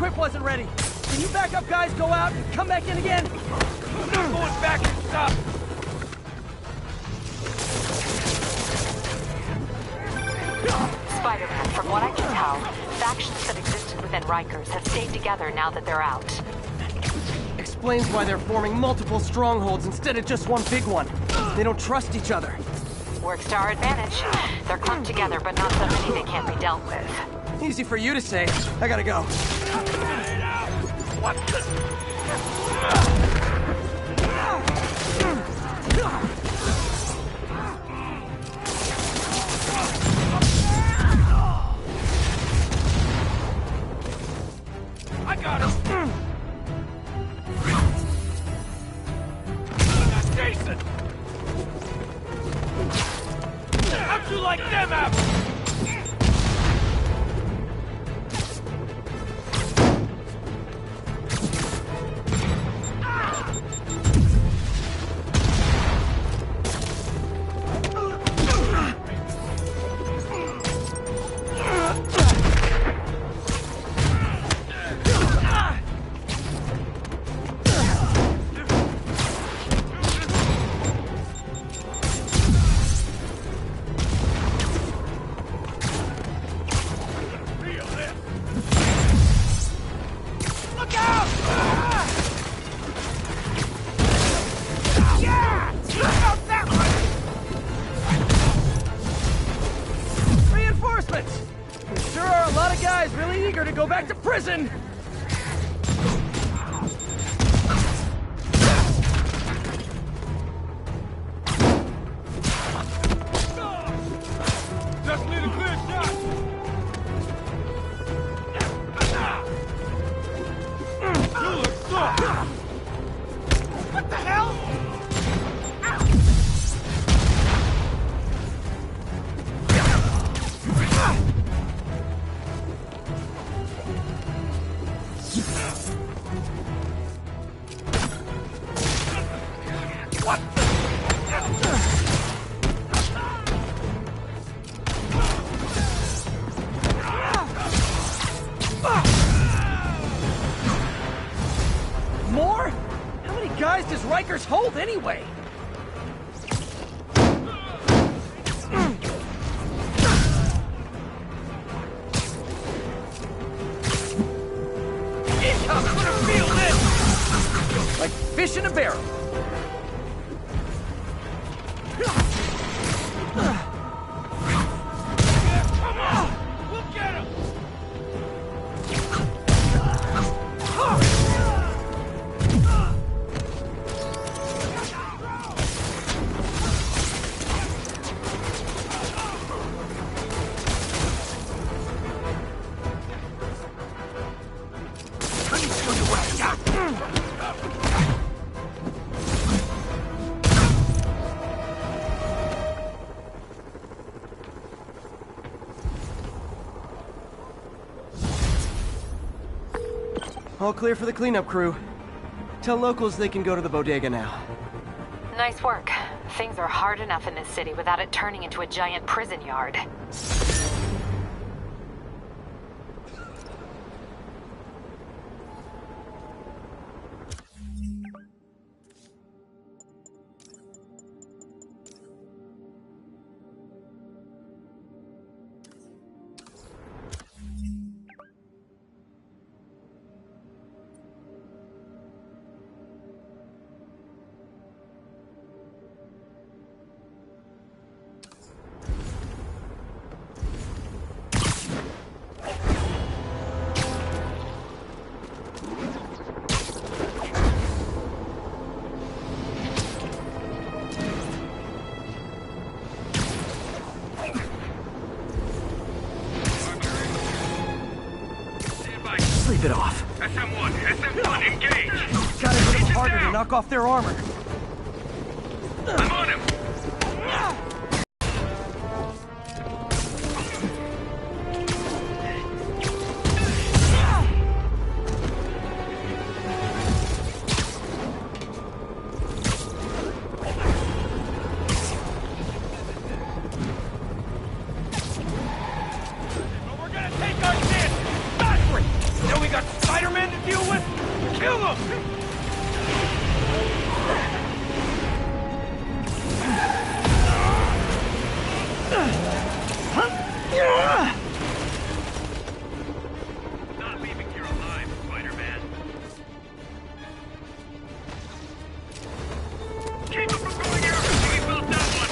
equip wasn't ready. Can you backup guys go out and come back in again? I'm not going back and stop. Spider-Man, from what I can tell, factions that existed within Rikers have stayed together now that they're out. Explains why they're forming multiple strongholds instead of just one big one. They don't trust each other. Works to our advantage. They're clumped together, but not so many they can't be dealt with. Easy for you to say. I gotta go. What the... I got him! That's Jason! How'd you like them apples? Go back to prison! Just need a clear shot! You look soft! What the hell? More? How many guys does Rikers hold anyway? Like fish in a barrel. All clear for the cleanup crew. Tell locals they can go to the bodega now. Nice work. Things are hard enough in this city without it turning into a giant prison yard. Sleep it off. SM1, engage! Gotta hit them harder to knock off their armor. I'm on him! We're gonna take our chance! Godfrey! Now we got Spider Kill him! Not leaving here alive, Spider-Man. Keep him from going here! We felt that one!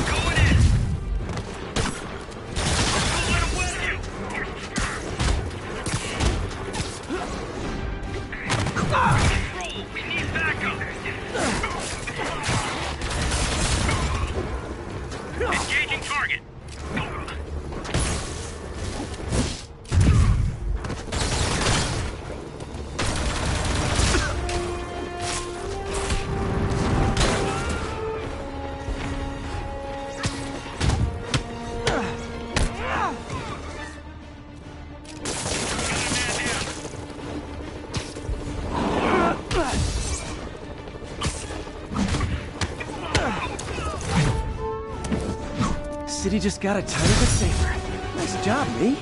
Going in! Don't let him wet you! Control! We need backup! Engaging target! City just got a tiny bit safer. Nice job, me.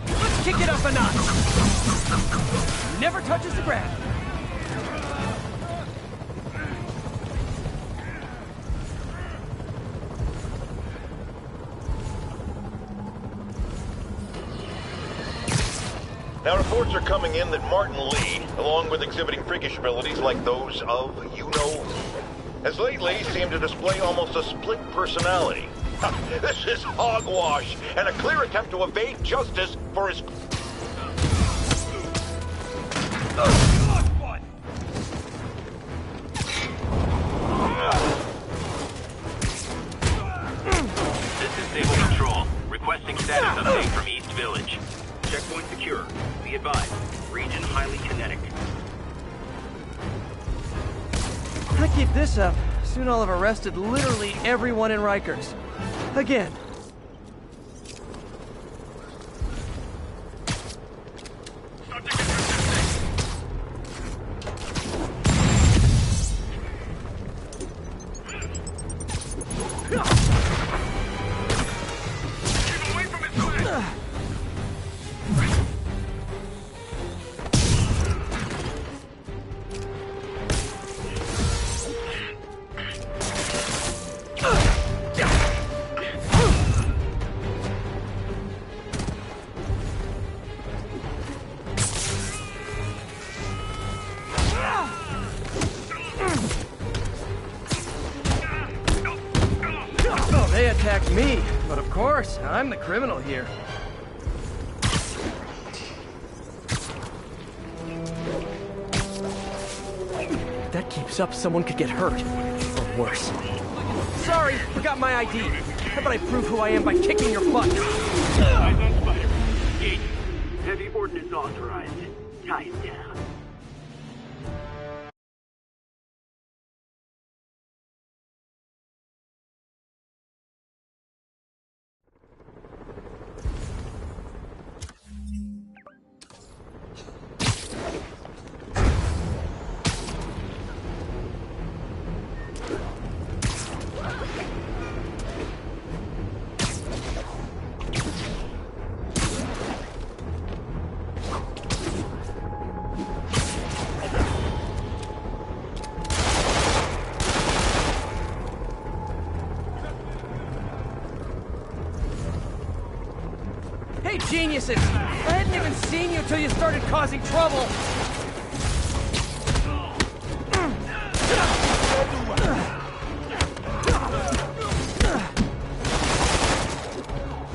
Let's kick it up a notch. Never touches the ground. Now, reports are coming in that Martin Lee, along with exhibiting freakish abilities like those of you-know, has lately seemed to display almost a split personality. This is hogwash and a clear attempt to evade justice for his... This is Stable Control. Requesting status update from East Village. Checkpoint secure. Be advised. Region highly kinetic. If I keep this up, soon I'll have arrested literally everyone in Rikers. Again. Keep away from his way! Oh, they attacked me. But of course, I'm the criminal here. If that keeps up, someone could get hurt. Or worse. Sorry, forgot my ID. How about I prove who I am by kicking your butt? Eyes on Spider. Engage. Heavy ordnance authorized. Tie it down. Hey, geniuses! I hadn't even seen you till you started causing trouble!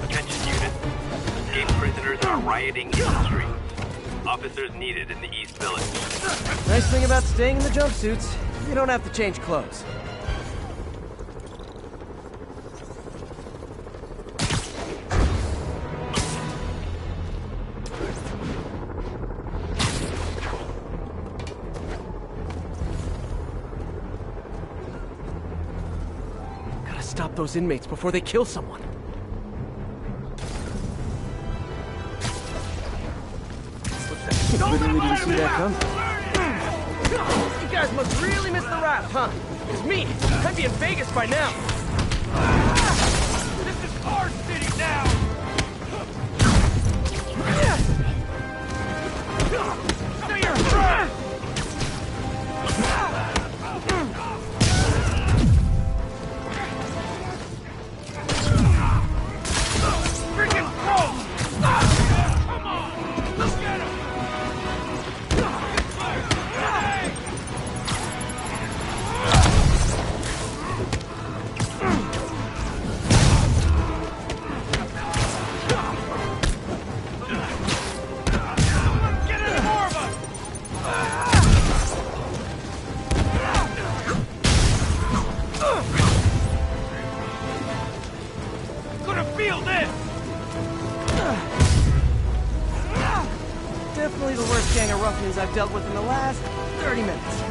Attention unit. Escaped prisoners are rioting in the streets. Officers needed in the East Village. Nice thing about staying in the jumpsuits, you don't have to change clothes. Gotta stop those inmates before they kill someone. Literally didn't see that coming. You guys must really miss the raft, huh? It's me. I'd be in Vegas by now. This is our city now! Stay your front! Freaking close! Come on! Let's get him! Get any more of us! Gonna feel this! Definitely the worst gang of ruffians I've dealt with in the last 30 minutes.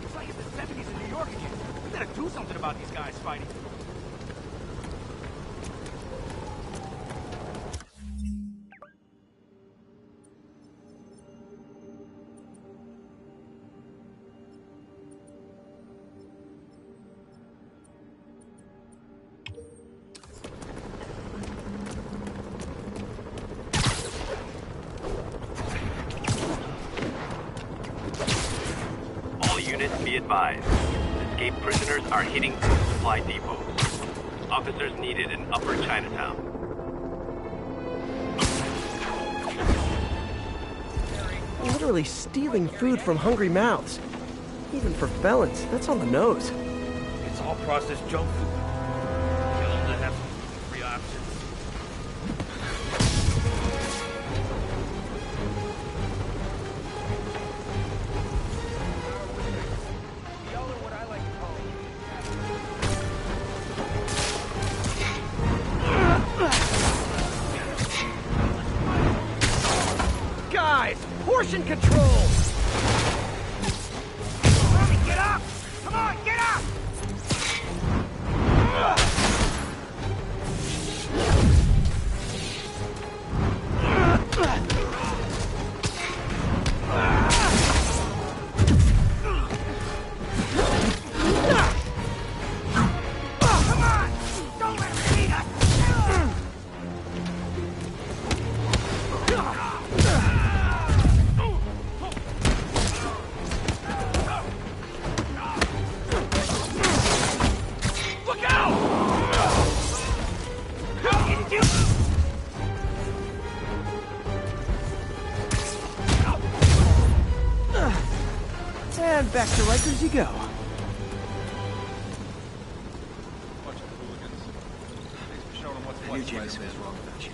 It's like it's the 70s in New York again. We gotta do something about these guys fighting. All units be advised. Escaped prisoners are hitting food supply depots. Officers needed in Upper Chinatown. Literally stealing food from hungry mouths. Even for felons, that's on the nose. It's all processed junk food. Kill them to have some free options. Y'all are what I like to call Guys, portion control! Get up! Come on, get up! Come on! Don't let him beat us! Look out! How did you? And back to Rikers you go. Bunch of hooligans. Thanks for showing them what's what. I knew Jameson was wrong about you.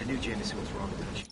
I knew Jameson was wrong about you.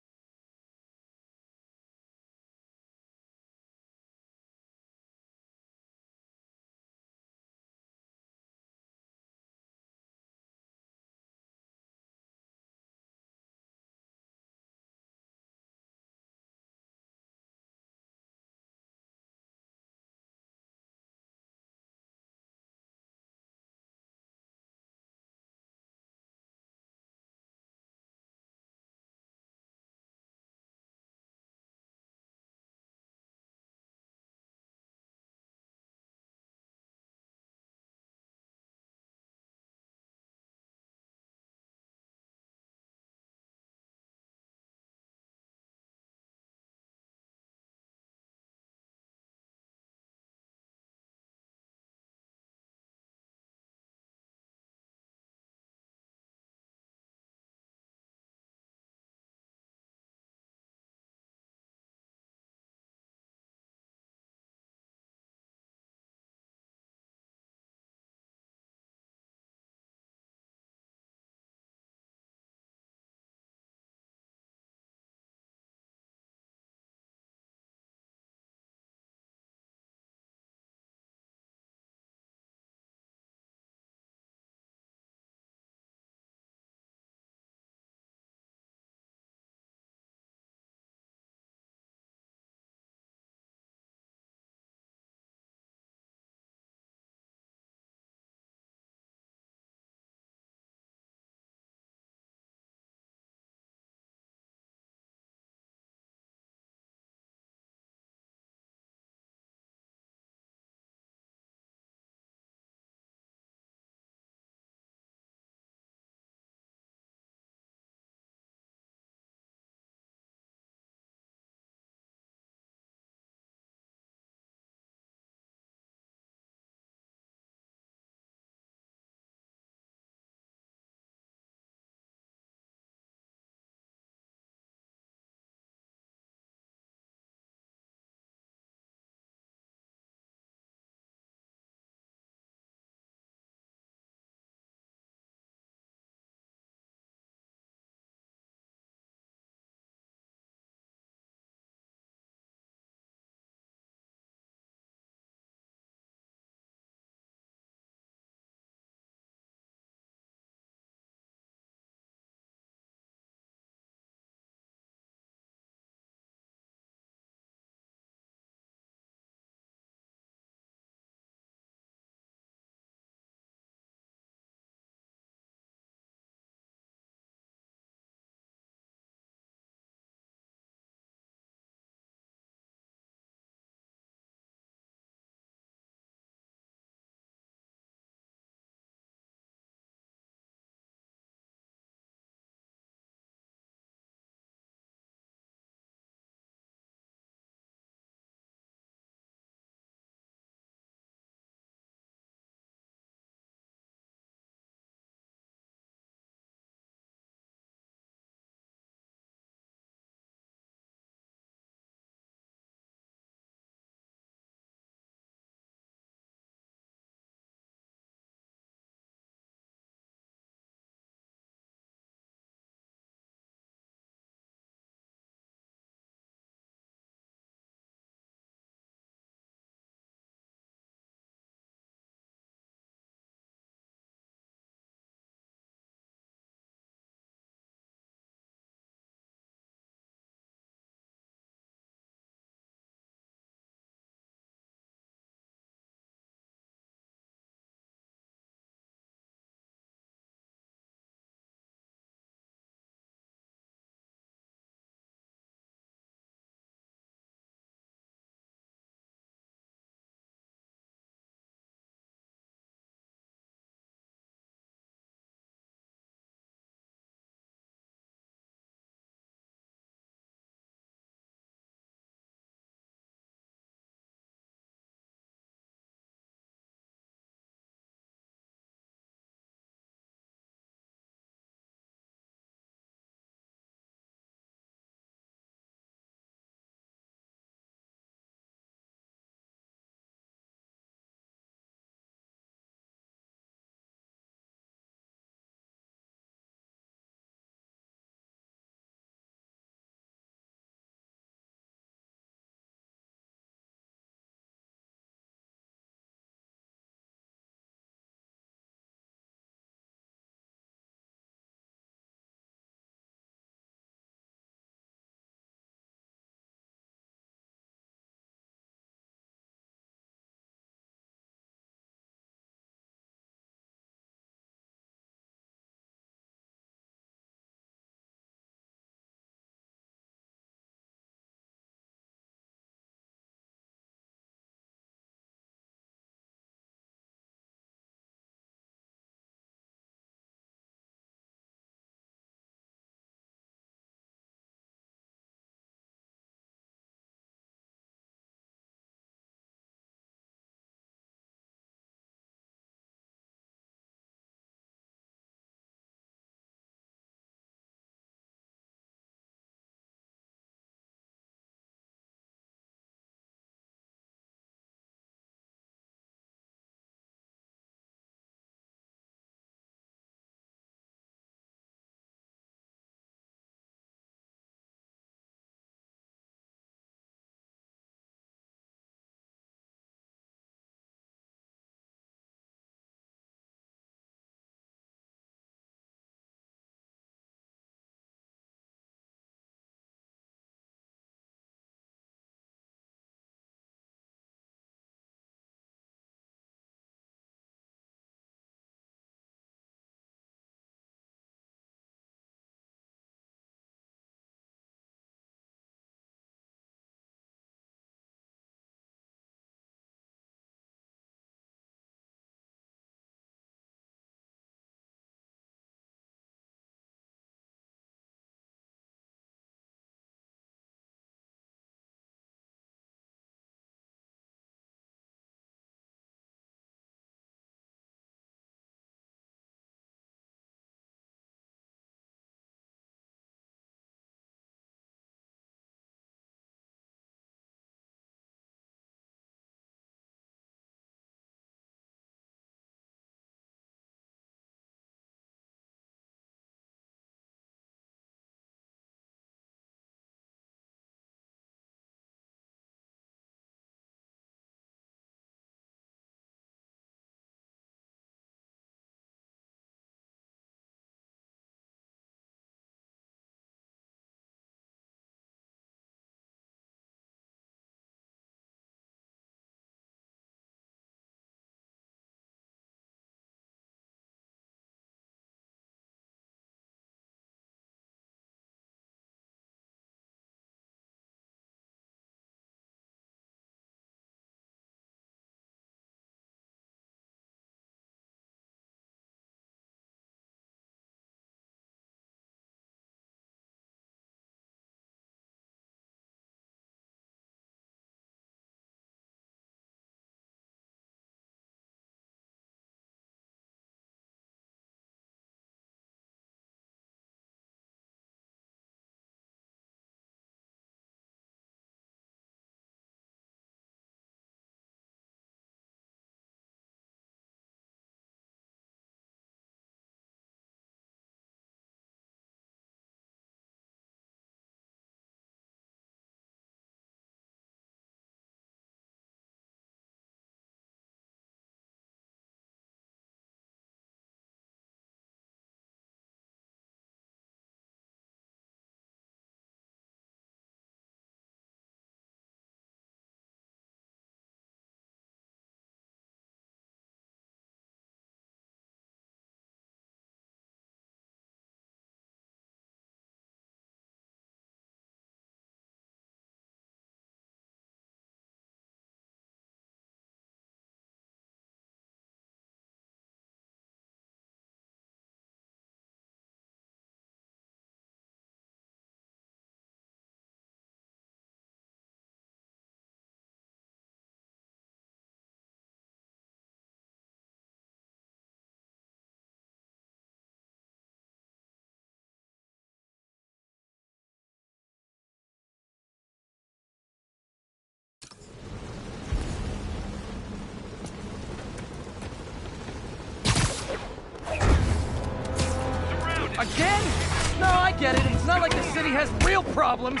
city has real problems.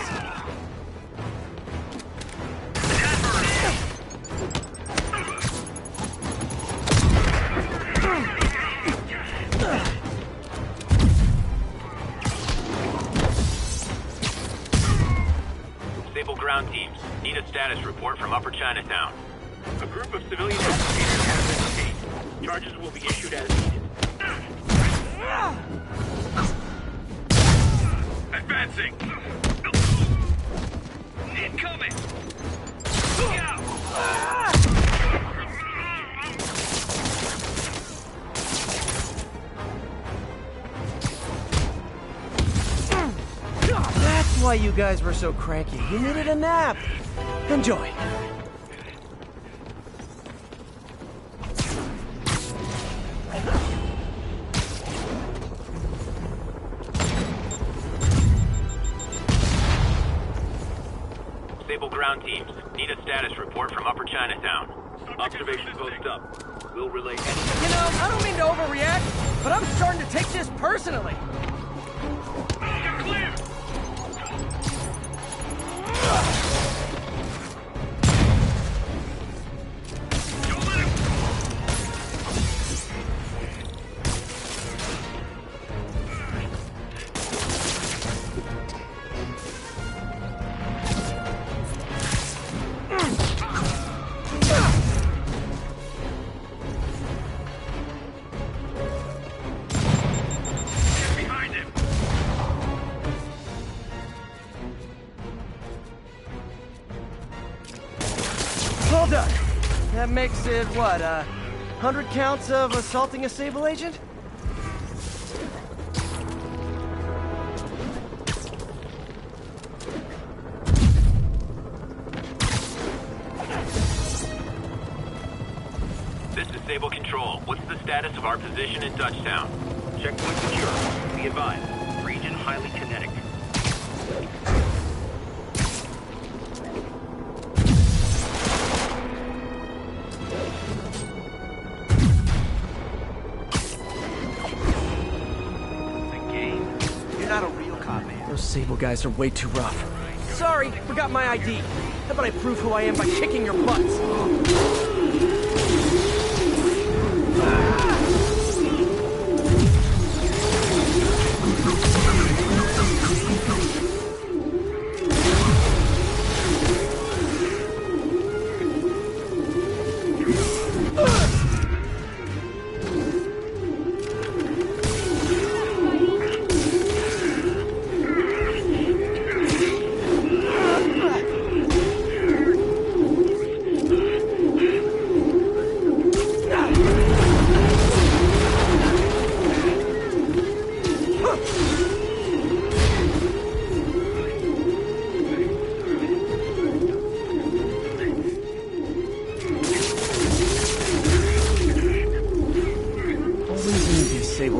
Stable ground teams. Need a status report from Upper Chinatown. A group of civilian agitators have been detained. Charges will be issued as needed. Advancing! Incoming! That's why you guys were so cranky. You needed a nap. Enjoy. Stable ground teams. Need a status report from Upper Chinatown. Observation post up. We'll relay any... You know, I don't mean to overreact, but I'm starting to take this personally. You're clear! All done. That makes it, what, 100 counts of assaulting a Sable agent? This is Sable Control. What's the status of our position in Touchdown? Checkpoint secure. Be advised. Region highly kinetic. Those Sable guys are way too rough. Sorry, forgot my ID. How about I prove who I am by kicking your butts?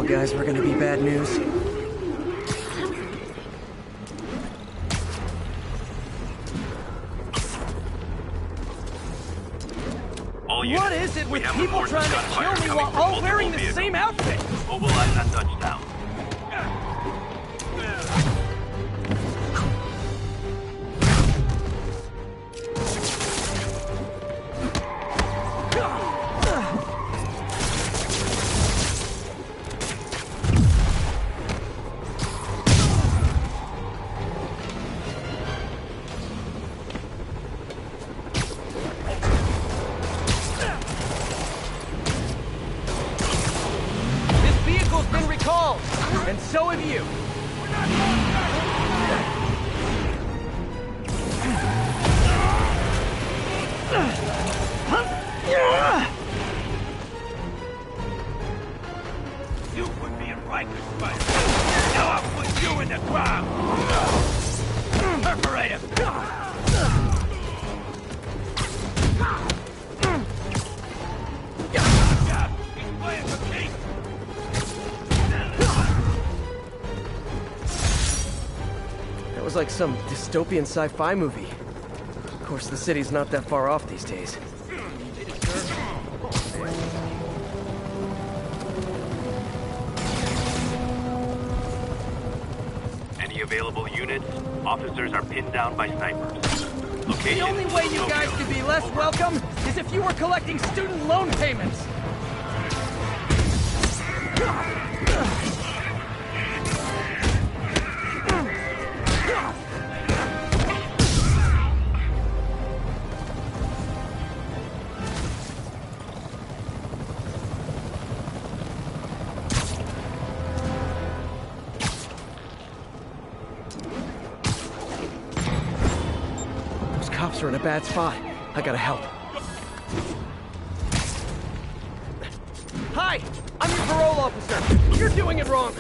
Guys, we're gonna be bad news. What is it with people trying to kill me while all wearing the same outfit? Mobilize that Touchdown. And so have you. You put me in Riker's fight. Now I'll put you in the ground. Perforate him. He's playing for keeps. That was like some dystopian sci-fi movie. Of course, the city's not that far off these days. Any available units, officers are pinned down by snipers. Location. The only way you guys Tokyo. could be less Over. welcome is if you were collecting student loan payments. Cops are in a bad spot. I gotta help. Hi! I'm your parole officer! You're doing it wrong!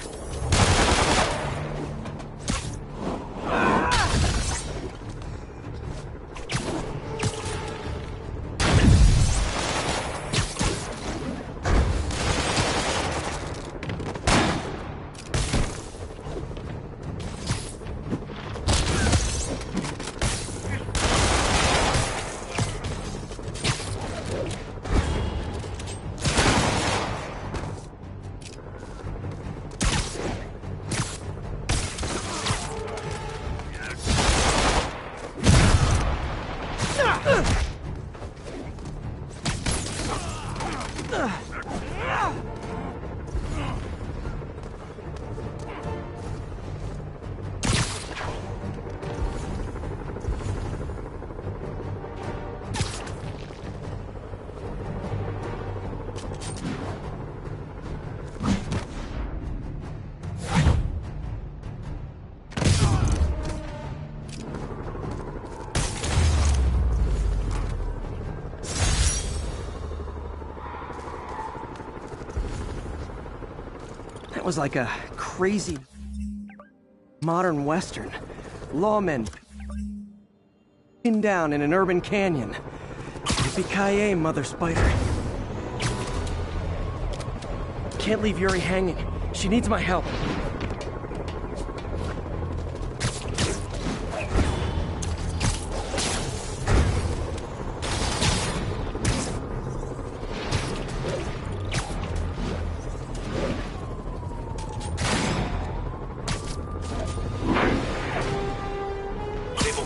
That was like a crazy modern western. Lawmen pinned down in an urban canyon. Yippee-ki-yay, Mother Spider. Can't leave Yuri hanging. She needs my help.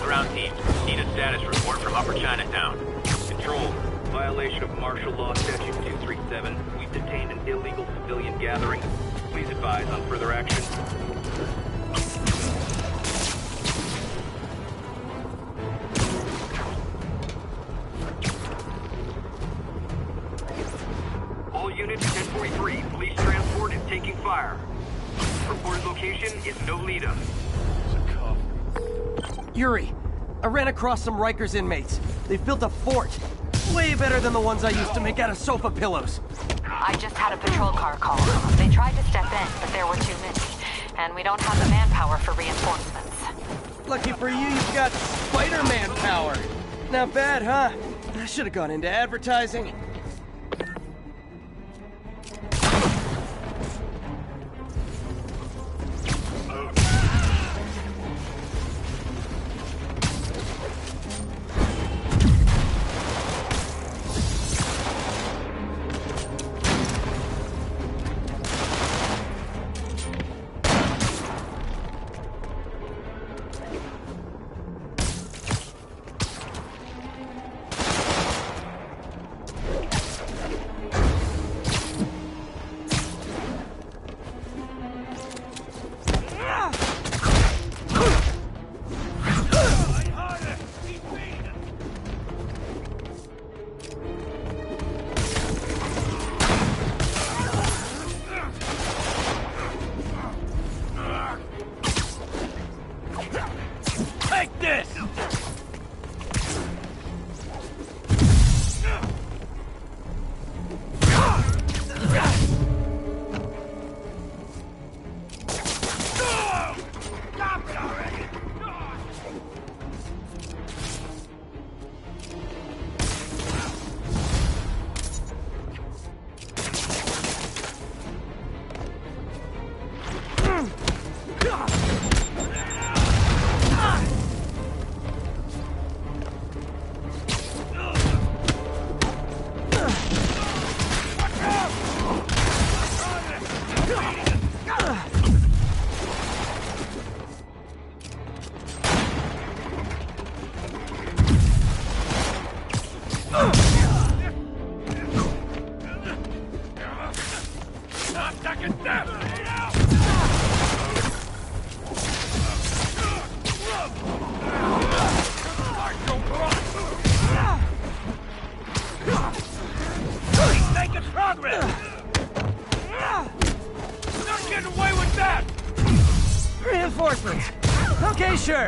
Ground team, need a status report from Upper Chinatown. Control, violation of Martial Law Statute 237. We've detained an illegal civilian gathering. Please advise on further action. All units 1043, police transport is taking fire. Reported location is Nolita. Yuri, I ran across some Rikers inmates. They've built a fort. Way better than the ones I used to make out of sofa pillows. I just had a patrol car call. They tried to step in, but there were too many. And we don't have the manpower for reinforcements. Lucky for you, you've got Spider-Man power. Not bad, huh? I should have gone into advertising.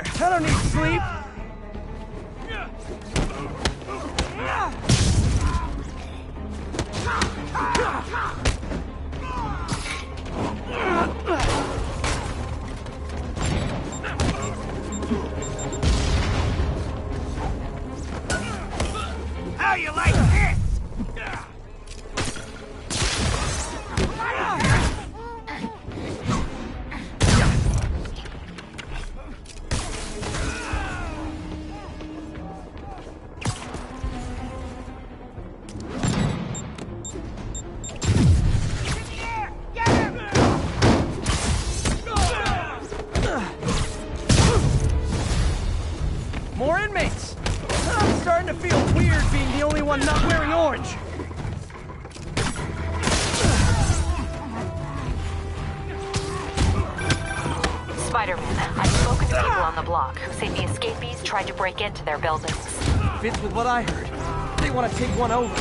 Sure, I don't need sleep. How you like this? More inmates. I'm starting to feel weird being the only one not wearing orange. Spider-Man, I've spoken to people on the block who say the escapees tried to break into their buildings. Fits with what I heard. They want to take one over.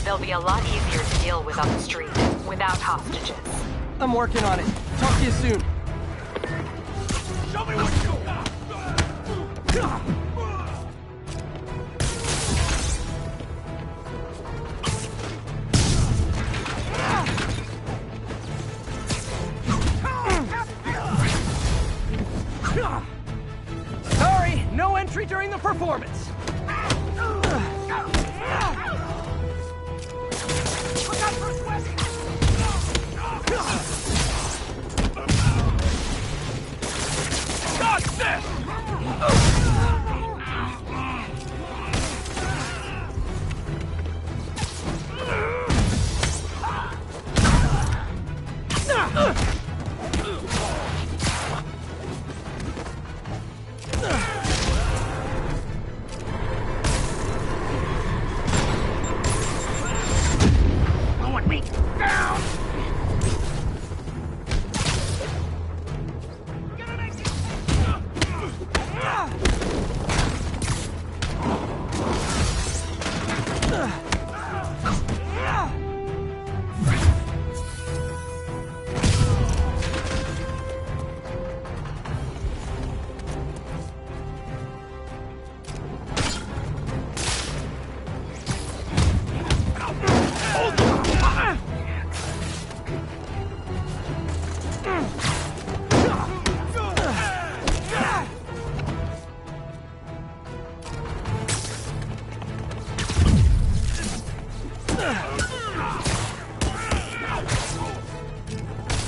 They'll be a lot easier to deal with on the street, without hostages. I'm working on it. Talk to you soon. Show me what you got! Sorry, no entry during the performance. Got this! Blowing me down!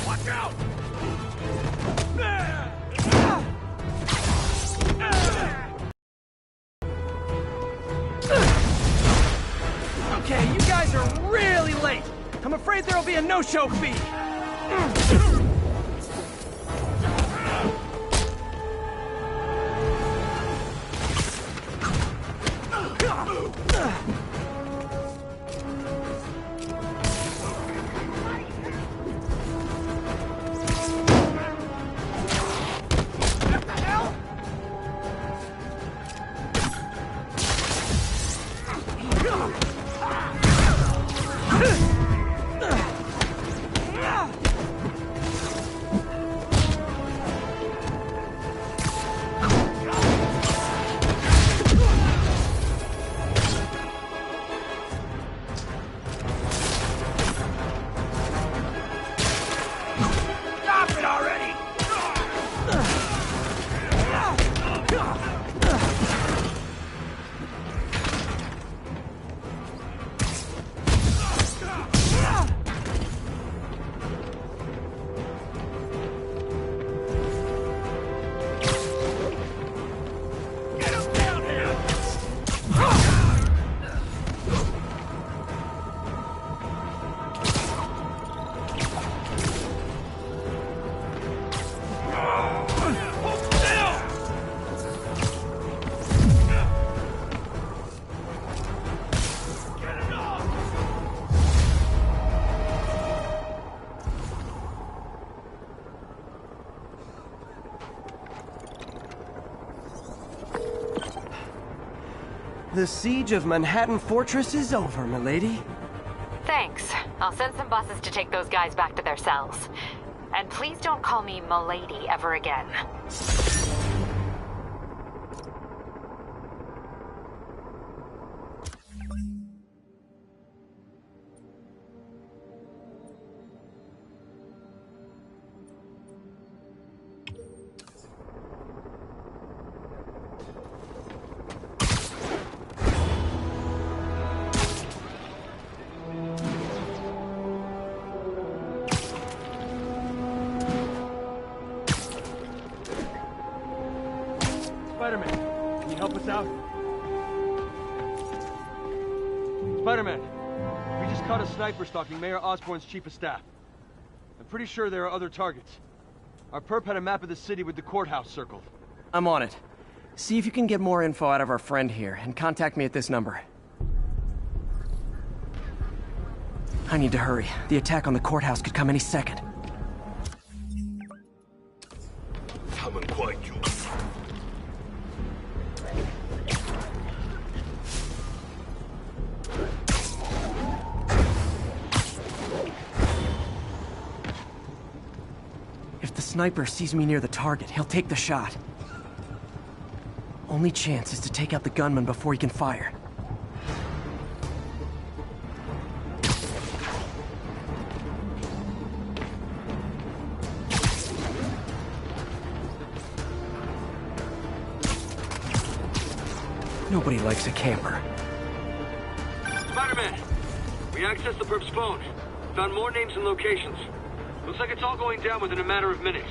Watch out! Okay, you guys are really late. I'm afraid there'll be a no-show fee. Stop it already! Get him down here! Hold still! Get it off! The siege of Manhattan Fortress is over, milady. Thanks. I'll send some buses to take those guys back to their cells. And please don't call me Milady ever again. you help us out? Spider-Man, we just caught a sniper stalking Mayor Osborn's chief of staff. I'm pretty sure there are other targets. Our perp had a map of the city with the courthouse circled. I'm on it. See if you can get more info out of our friend here, and contact me at this number. I need to hurry. The attack on the courthouse could come any second. If the sniper sees me near the target, he'll take the shot. Only chance is to take out the gunman before he can fire. Nobody likes a camper. Spider-Man! We accessed the perp's phone. Found more names and locations. Looks like it's all going down within a matter of minutes.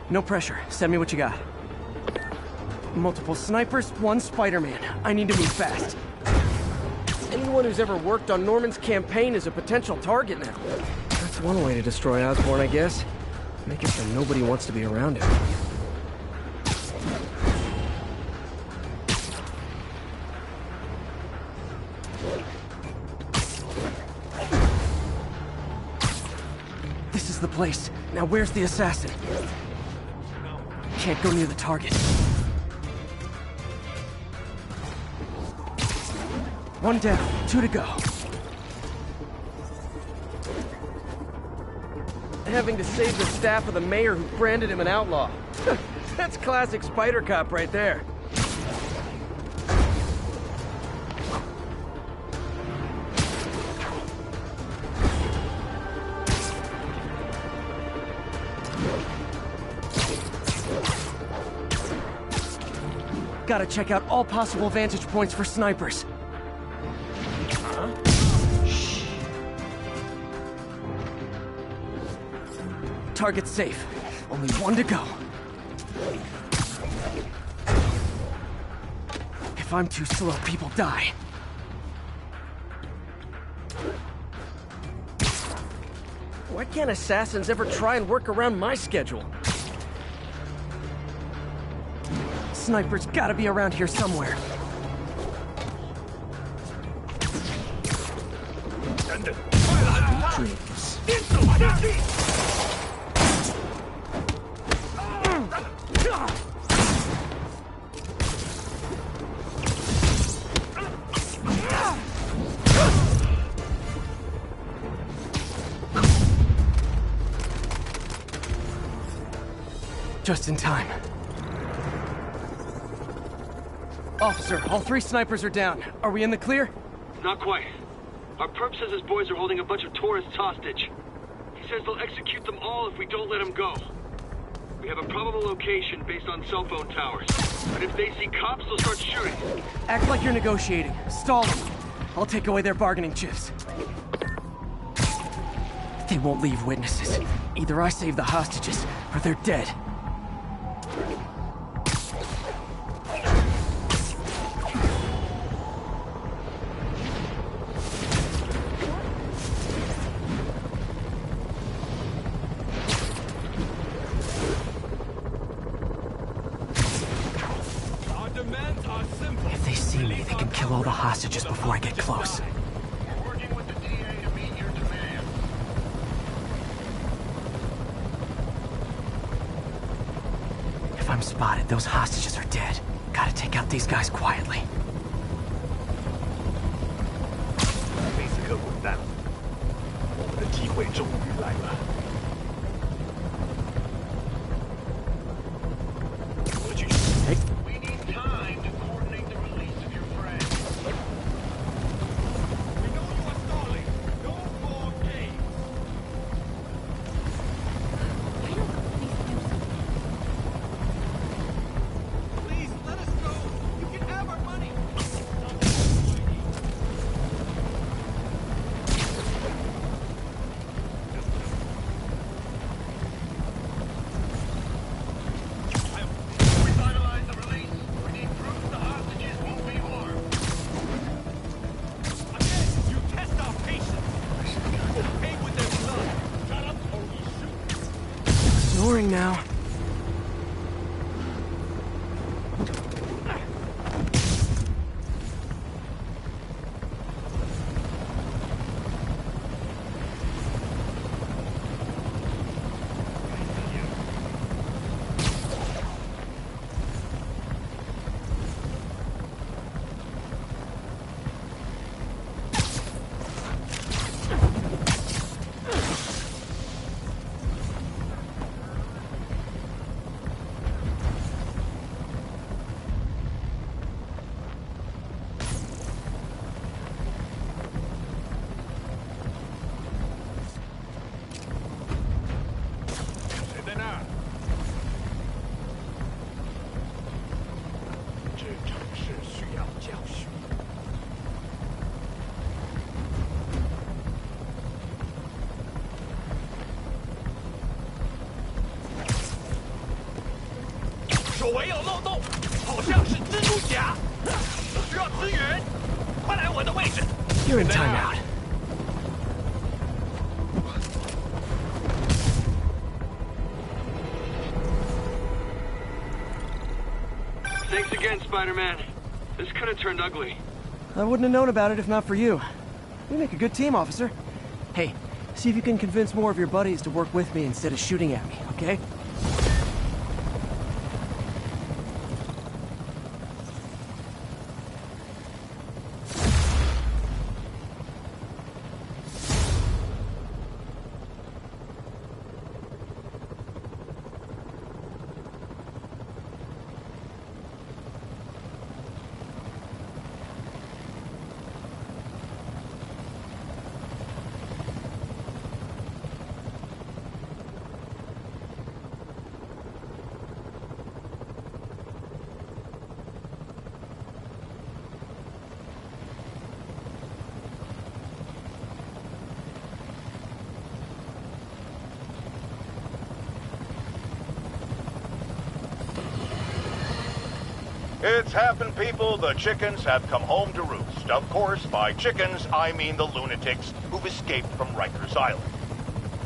No pressure. Send me what you got. Multiple snipers, one Spider-Man. I need to move fast. Anyone who's ever worked on Norman's campaign is a potential target now. That's one way to destroy Osborn, I guess. Make it so nobody wants to be around him. This is the place. Now where's the assassin? Can't go near the target. One down, 2 to go. Having to save the staff of the mayor who branded him an outlaw. That's classic Spider Cop right there. Gotta check out all possible vantage points for snipers. Target's safe. Only 1 to go. If I'm too slow, people die. Why can't assassins ever try and work around my schedule? Sniper's gotta be around here somewhere. Dreams. Just in time. Officer, all 3 snipers are down. Are we in the clear? Not quite. Our perp says his boys are holding a bunch of tourists hostage. He says they'll execute them all if we don't let them go. We have a probable location based on cell phone towers. But if they see cops, they'll start shooting. Act like you're negotiating. Stall them. I'll take away their bargaining chips. They won't leave witnesses. Either I save the hostages, or they're dead. If they see me, they can kill all the hostages before I get close. Working with the DA to meet your demand. If I'm spotted, those hostages are dead. Gotta take out these guys quietly. 梅斯克滚蛋！我们的机会终于来了。何去？ We need time to coordinate the release of your friend. We know you are stalling. No more games. Please let us go. You can have our money. We finalize the release. boring now.周围有漏洞，好像是蜘蛛侠。我需要支援，快来我的位置。 You're in timeout. Thanks again, Spider-Man. This could have turned ugly. I wouldn't have known about it if not for you. We make a good team, officer. Hey, see if you can convince more of your buddies to work with me instead of shooting at me, okay? It's happened, people. The chickens have come home to roost. Of course, by chickens, I mean the lunatics who've escaped from Rikers Island.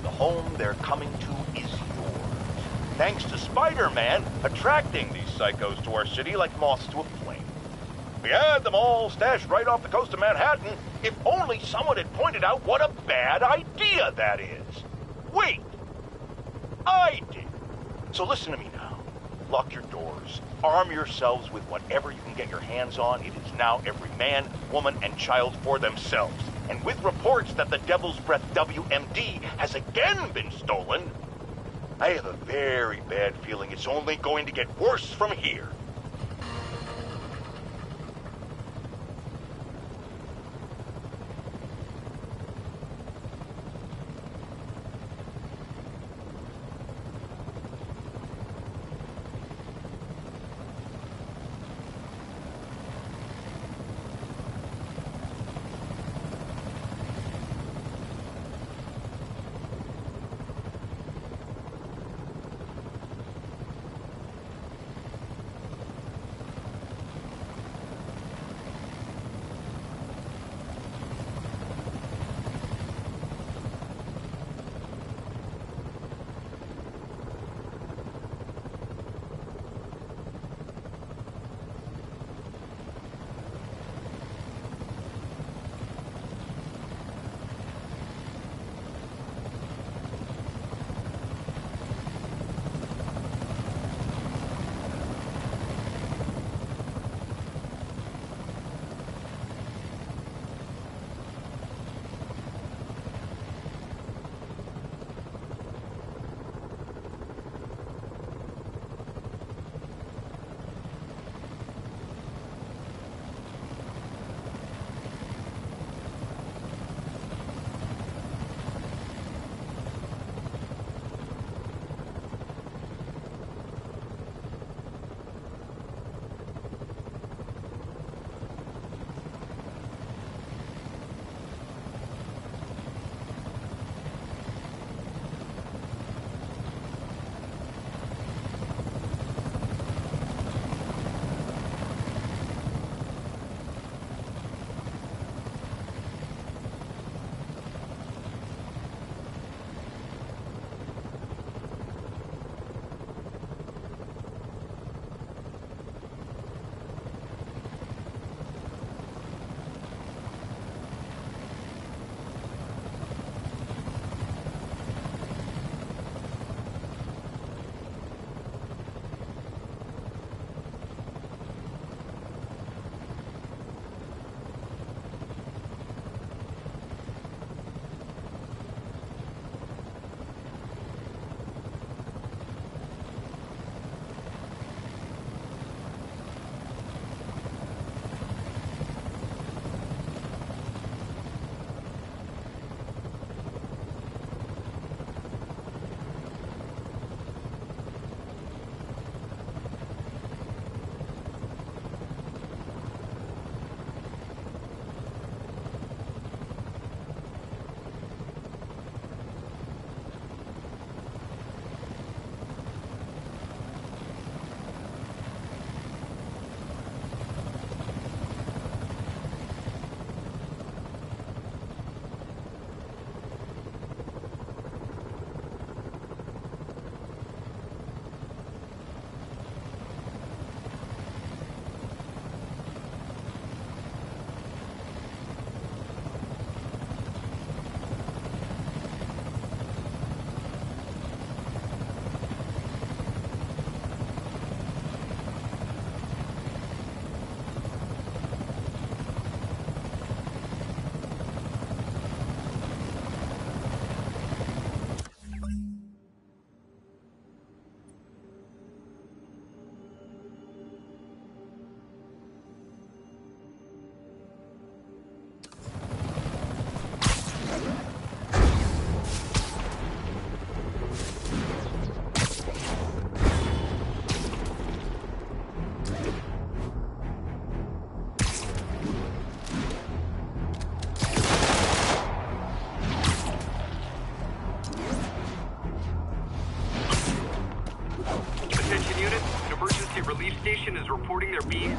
The home they're coming to is yours. Thanks to Spider-Man attracting these psychos to our city like moths to a flame. We had them all stashed right off the coast of Manhattan, if only someone had pointed out what a bad idea that is. Wait! I did. So listen to me now. Lock your doors. Arm yourselves with whatever you can get your hands on. It is now every man, woman, and child for themselves. And with reports that the Devil's Breath WMD has again been stolen, I have a very bad feeling it's only going to get worse from here.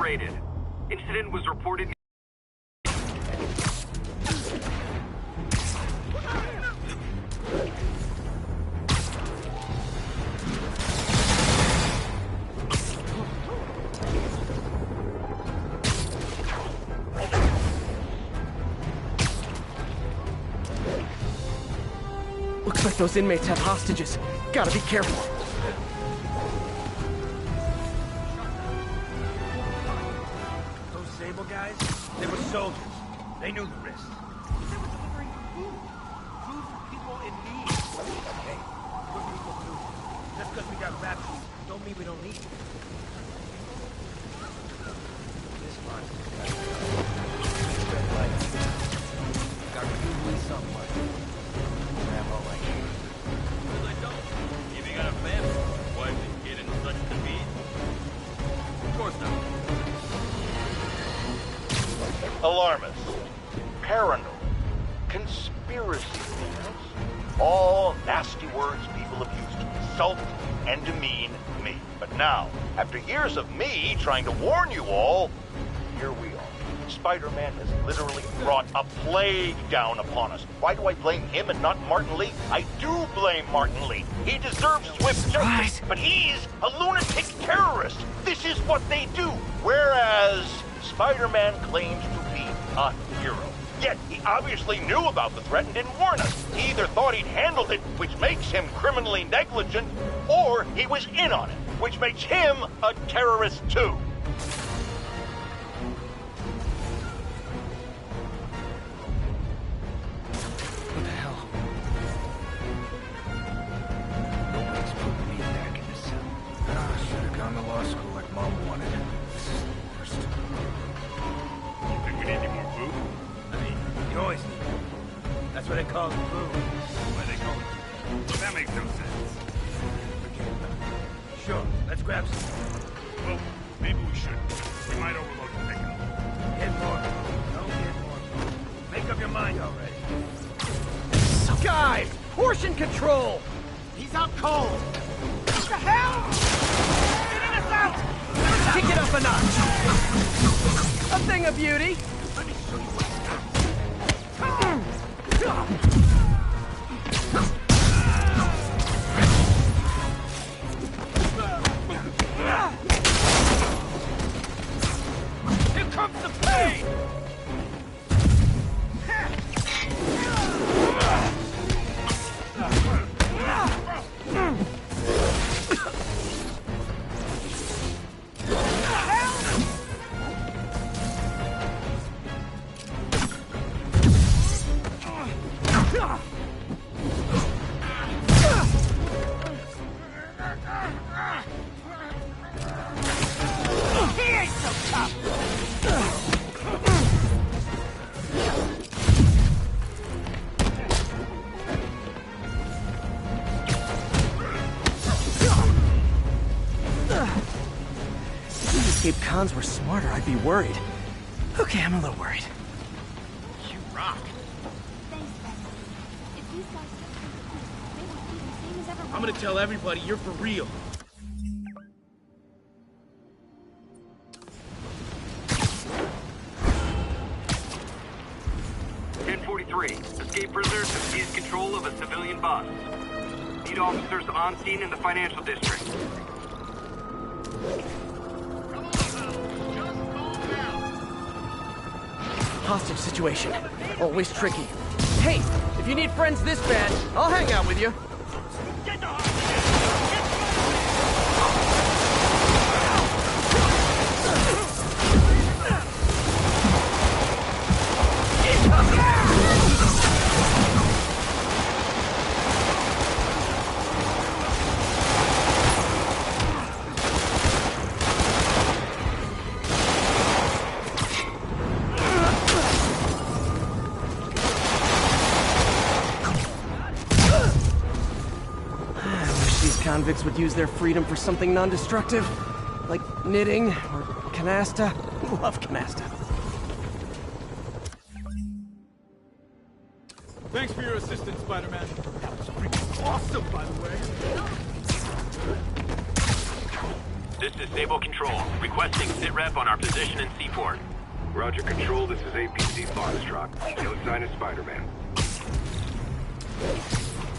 raided. Incident was reported. Looks like those inmates have hostages. Gotta be careful. Those Sable guys, they were soldiers. They knew the risks. They were delivering food. Food for people in need. Hey, we're people too. Just because we got rap sheets, don't mean we don't need it. This monster's got light. Got usually somewhere. Grab all I can. Well, I don't. If you got a family, wife and kid and such to feed. Of course not. Alarmists, paranoid, conspiracy theorists, all nasty words people have used to insult and demean me. But now, after years of me trying to warn you all, here we are. Spider-Man has literally brought a plague down upon us. Why do I blame him and not Martin Lee? I do blame Martin Lee. He deserves swift justice, but he's a lunatic terrorist. This is what they do. Whereas Spider-Man claims to be a hero. Yet, he obviously knew about the threat and didn't warn us. He either thought he'd handled it, which makes him criminally negligent, or he was in on it, which makes him a terrorist too. What the hell? Nobody's putting me back in the cell. Ah, should have gone to law school like Mom wanted. This is the worst. You think we need any more food? I mean, you always need it. That's what they call it, food. Why they call it? Well, that makes no sense. Forget about it. Sure, let's grab some. Well, maybe we should. We might overload the pickup. Get more. Don't get more. Make up your mind already. Guys, portion control! He's out cold. What the hell? Getting us out! Kick it up a notch. A thing of beauty. Let me show you what's Here comes the pain! Escape cons were smarter, I'd be worried. Okay, I'm a little worried. You rock. Thanks, Ben. If these guys they won't be the same as everyone I'm gonna else. tell everybody you're for real. Escape prisoners have seized control of a civilian bus. Need officers on scene in the financial district. Hostage situation. Always tricky. Hey, if you need friends this bad, I'll hang out with you. Convicts would use their freedom for something non-destructive, like knitting or canasta. Love canasta. Thanks for your assistance, Spider-Man. That was freaking awesome, by the way. This is Sable Control. Requesting sitrep on our position in Seaport. Roger, Control. This is APC Foxtrot. No sign of Spider-Man.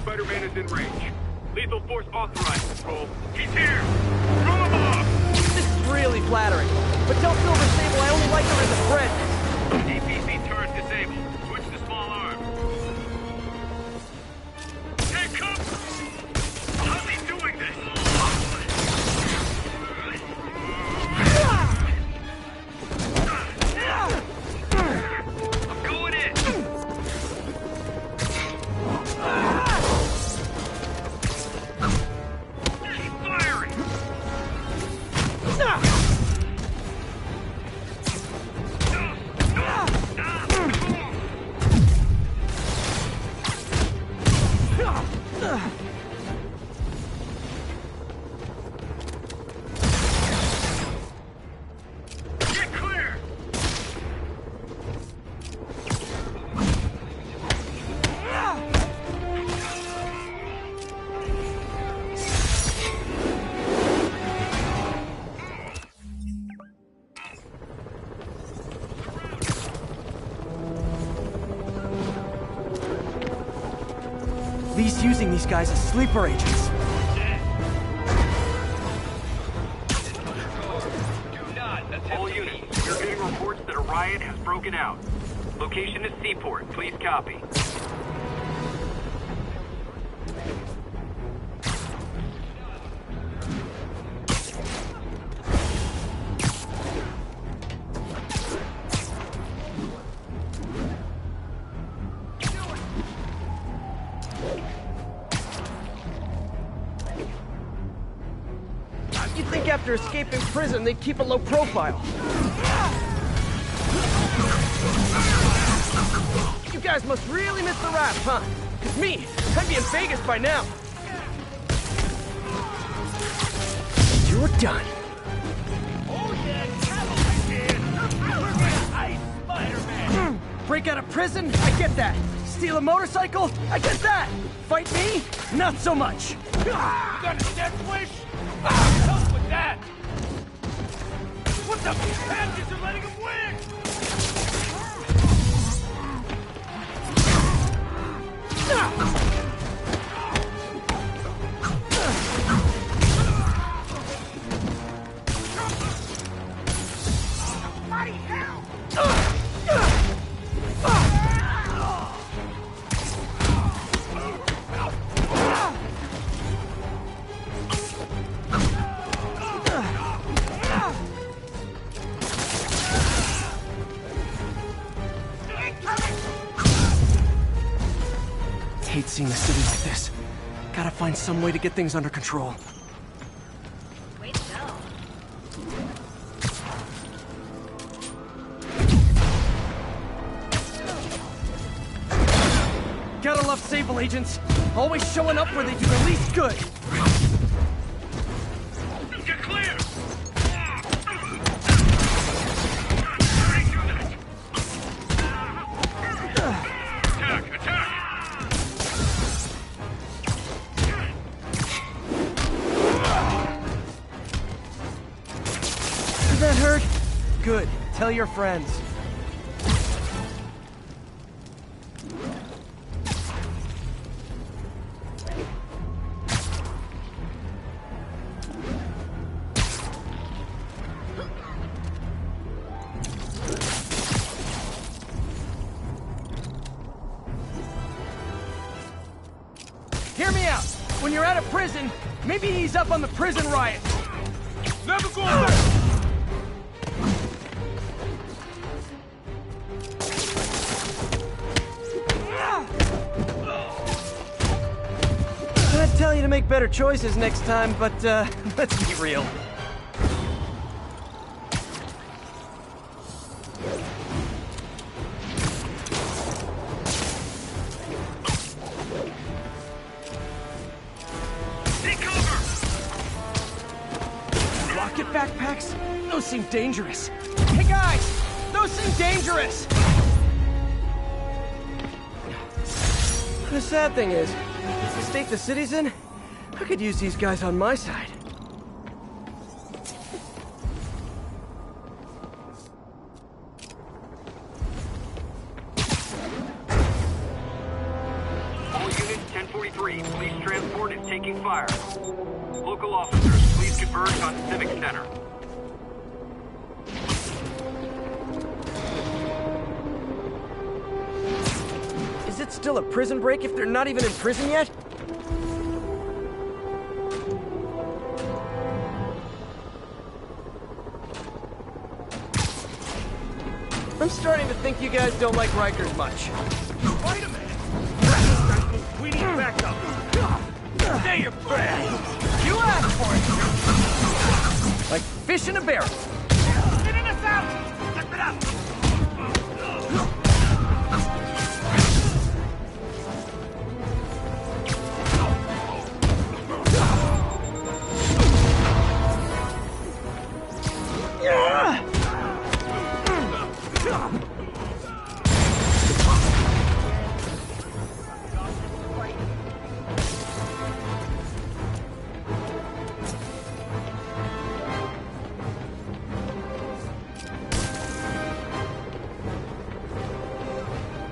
Spider-Man is in range. Lethal force authorized, Control. He's here! Throw him off! This is really flattering. But tell Silver Sable I only like her as a friend. APC turret disabled. Switch to small arms. Hey, come! How's he doing this? I'm going in! Keep firing! Get clear! Lee's using these guys as sleeper agents. All units, we're getting reports that a riot has broken out. Location is Seaport. Please copy. You'd think after escaping prison, they'd keep a low profile. You guys must really miss the raft, huh? 'Cause me, I'd be in Vegas by now. You're done. Oh yeah, cavalry's here! We're gonna ice Spider-Man! Break out of prison? I get that. Steal a motorcycle? I get that. Fight me? Not so much. You got a death wish? Help with that! What the bastards are letting him win? Bloody hell! Hate seeing the city like this. Gotta find some way to get things under control. Way to go. Gotta love Sable agents. Always showing up where they do the least good. Get clear! Attack! Attack! Did that hurt? Good. Tell your friends. Hear me out. When you're out of prison, maybe ease up on the prison riot. Never going back! I'd tell you to make better choices next time, but let's be real. Take cover! Rocket backpacks? Those seem dangerous. Hey guys! Those seem dangerous! The sad thing is, the state the city's in, I could use these guys on my side. 3. Police transport is taking fire. Local officers, please converge on Civic Center. Is it still a prison break if they're not even in prison yet? I'm starting to think you guys don't like Rikers much. Wait a minute! We need backup! Stay your friend! You asked for it! Like fish in a barrel. Getting us out! Step it up!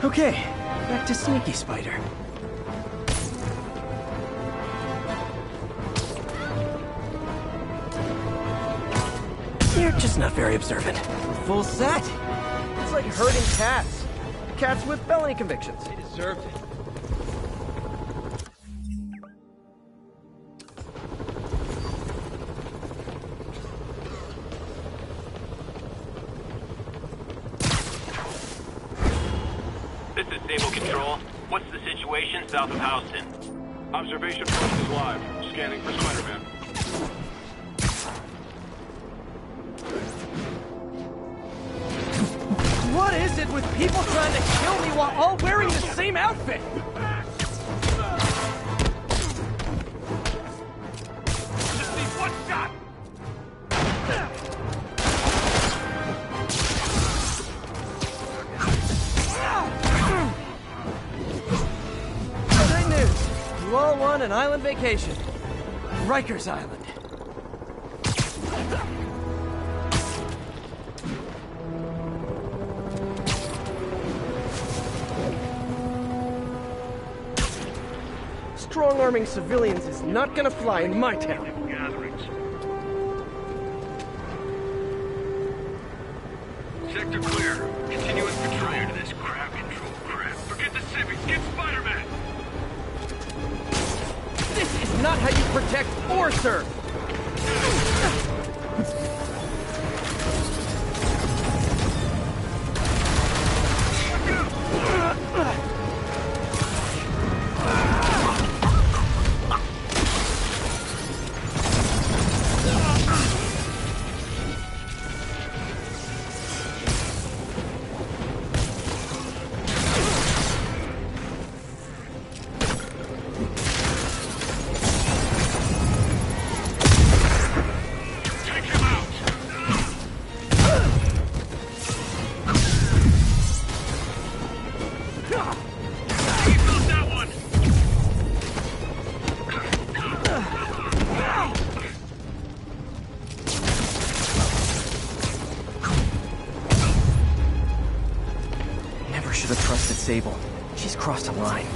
Okay, back to Sneaky Spider. You're just not very observant. Full set. It's like herding cats. Cats with felony convictions. They deserved it. This is Stable Control. What's the situation south of Houston? Observation post is live. Scanning for Spider-Man. What is it with people trying to kill me while all wearing the same outfit? Just need one shot! Great news. You all won an island vacation. Rikers Island. Strong-arming civilians is not gonna fly in my town. Gatherings. Sector clear. Continuous patrol to this crowd control crap. Forget the civics. Get Spider-Man! This is not how you protect or serve. Sable. She's crossed a line.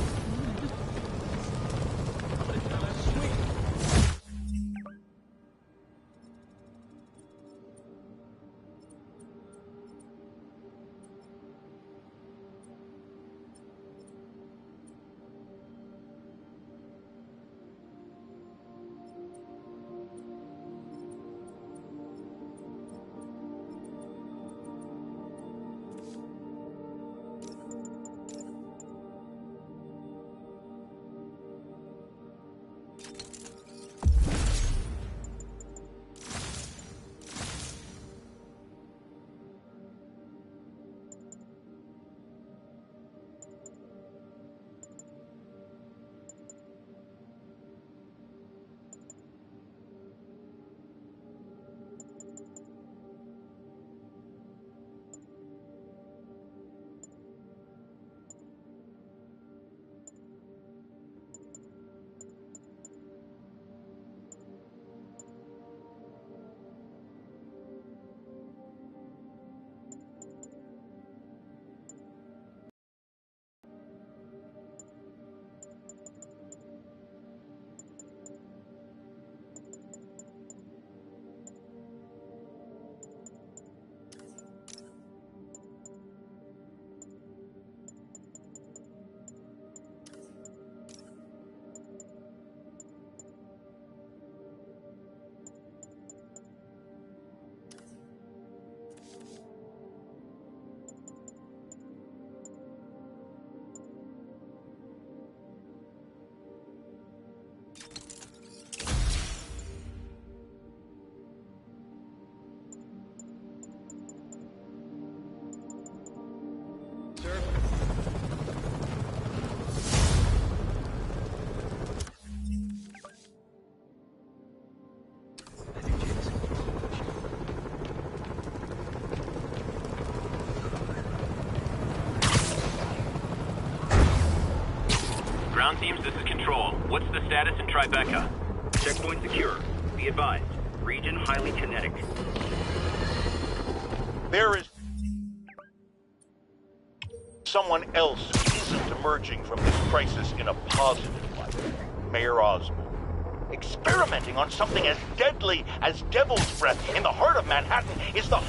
Ground teams, this is Control. What's the status in Tribeca? Checkpoint secure. Be advised. Region highly kinetic. There is someone else who isn't emerging from this crisis in a positive light. Mayor Osborne. Experimenting on something as deadly as devil's breath in the heart of Manhattan is the...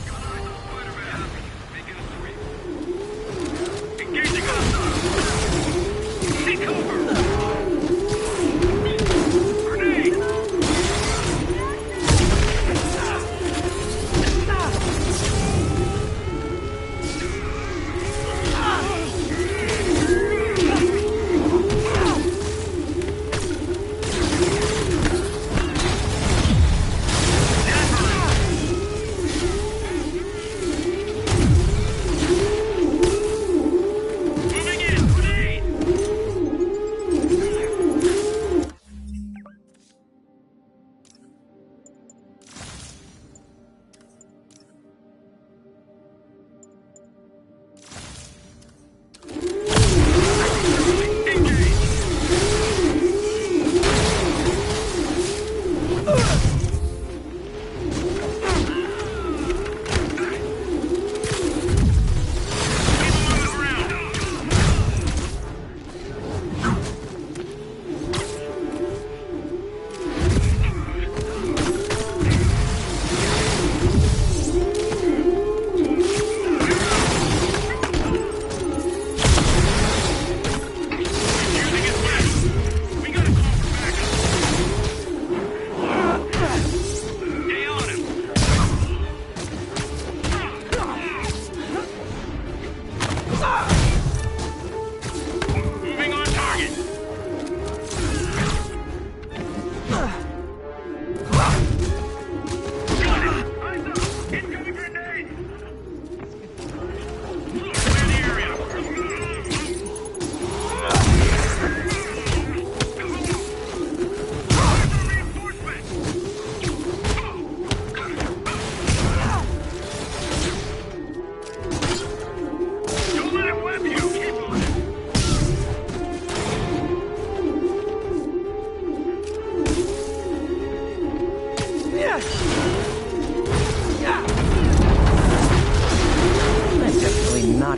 Engaging us! Take cover! Grenade!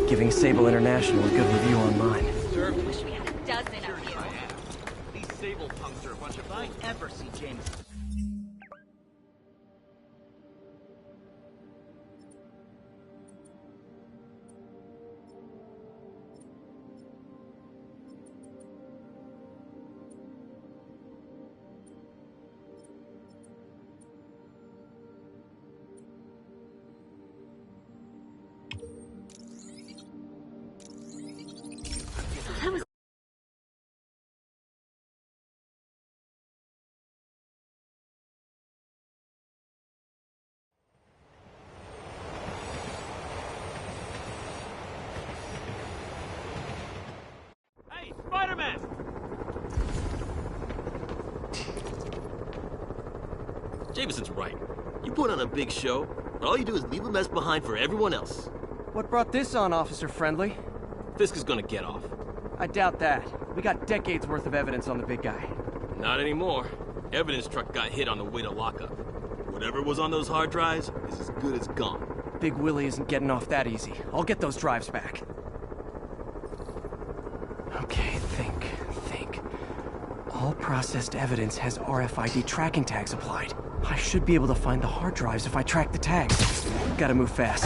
Giving Sable International a good review online. Wish we had a dozen of you. These Sable punks are a bunch of... If I ever see James... Spider-Man! Jameson's right. You put on a big show, but all you do is leave a mess behind for everyone else. What brought this on, Officer Friendly? Fisk is gonna get off. I doubt that. We got decades worth of evidence on the big guy. Not anymore. Evidence truck got hit on the way to lockup. Whatever was on those hard drives is as good as gone. Big Willie isn't getting off that easy. I'll get those drives back. Okay, think. All processed evidence has RFID tracking tags applied. I should be able to find the hard drives if I track the tags. Gotta move fast.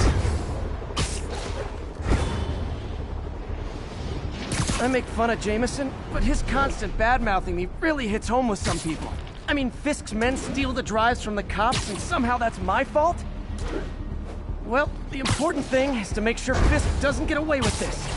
I make fun of Jameson, but his constant bad-mouthing me really hits home with some people. I mean, Fisk's men steal the drives from the cops, and somehow that's my fault? Well, the important thing is to make sure Fisk doesn't get away with this.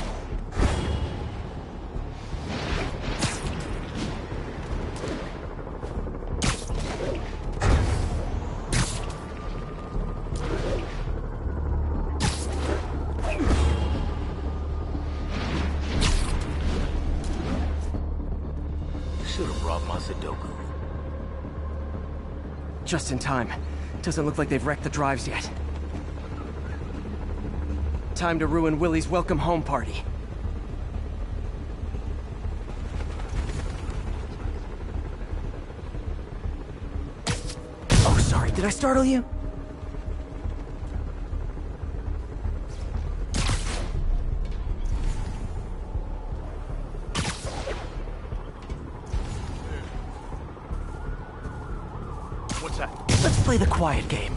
Should have brought my Sudoku. Just in time. Doesn't look like they've wrecked the drives yet. Time to ruin Willie's welcome home party. did I startle you? What's that? Let's play the quiet game.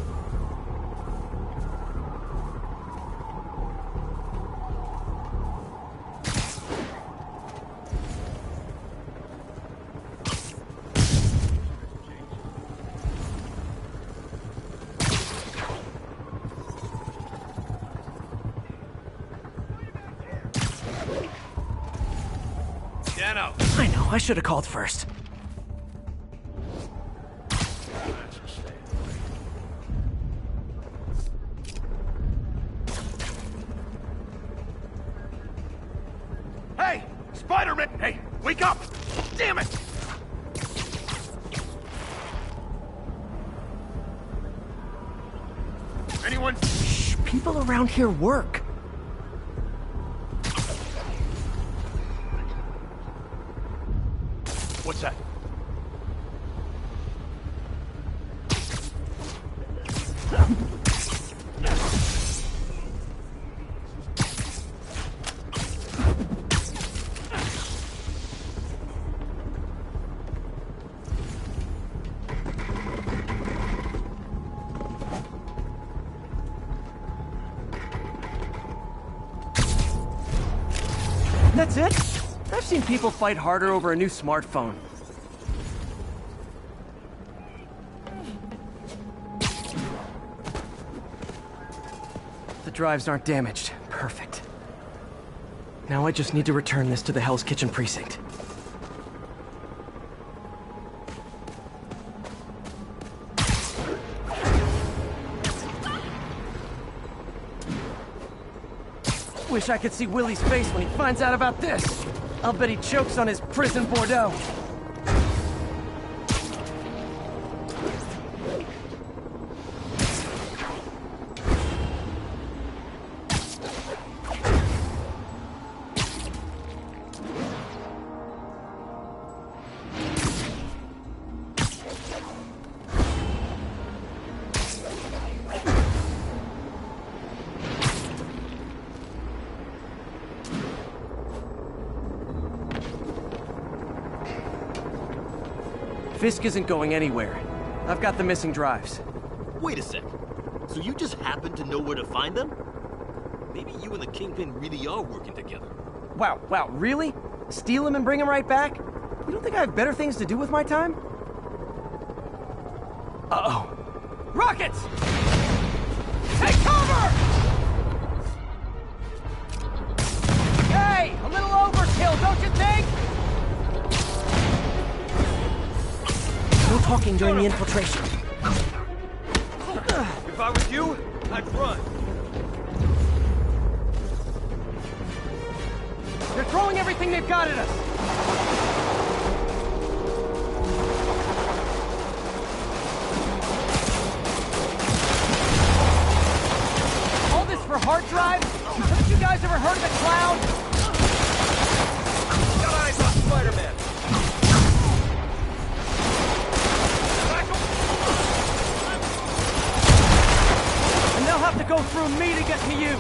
I know, I should have called first. Hey! Spider-Man! Hey, wake up! Damn it! Anyone? Shh, people around here work. What's that? That's it? I've seen people fight harder over a new smartphone. The drives aren't damaged. Perfect. Now I just need to return this to the Hell's Kitchen precinct. Wish I could see Willie's face when he finds out about this. I'll bet he chokes on his prison Bordeaux. Fisk isn't going anywhere. I've got the missing drives. Wait a sec. So you just happen to know where to find them? Maybe you and the Kingpin really are working together. Wow, really? Steal him and bring him right back? You don't think I have better things to do with my time? Uh-oh. Rockets! Take cover! Hey, a little overkill, don't you think? No talking during the infiltration. If I was you, I'd run. They're throwing everything they've got at us. All this for hard drives? Haven't you guys ever heard of the cloud? Got eyes on Spider-Man. And they'll have to go through me to get to you.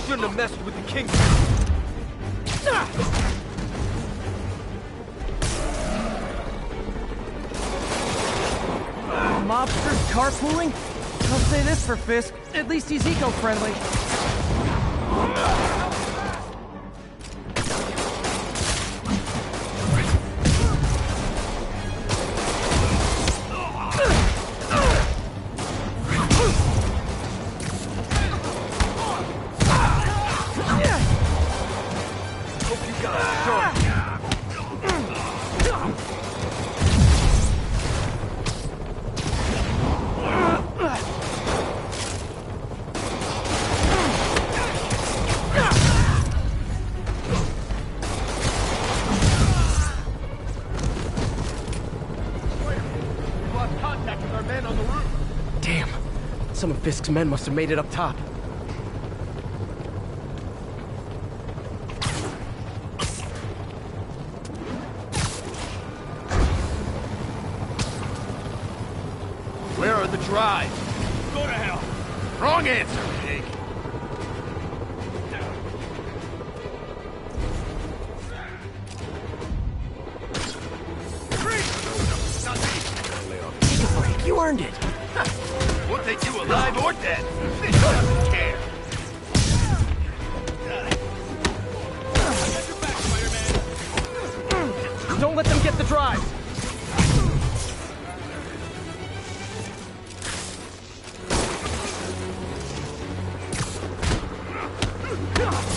Shouldn't have messed with the king. Mobsters carpooling? I'll say this for Fisk. At least he's eco-friendly. Some of Fisk's men must have made it up top. Where are the drives? Go to hell. Wrong answer, pig. Take a break. You earned it. We'll take you alive or dead. This doesn't care. Don't let them get the drive.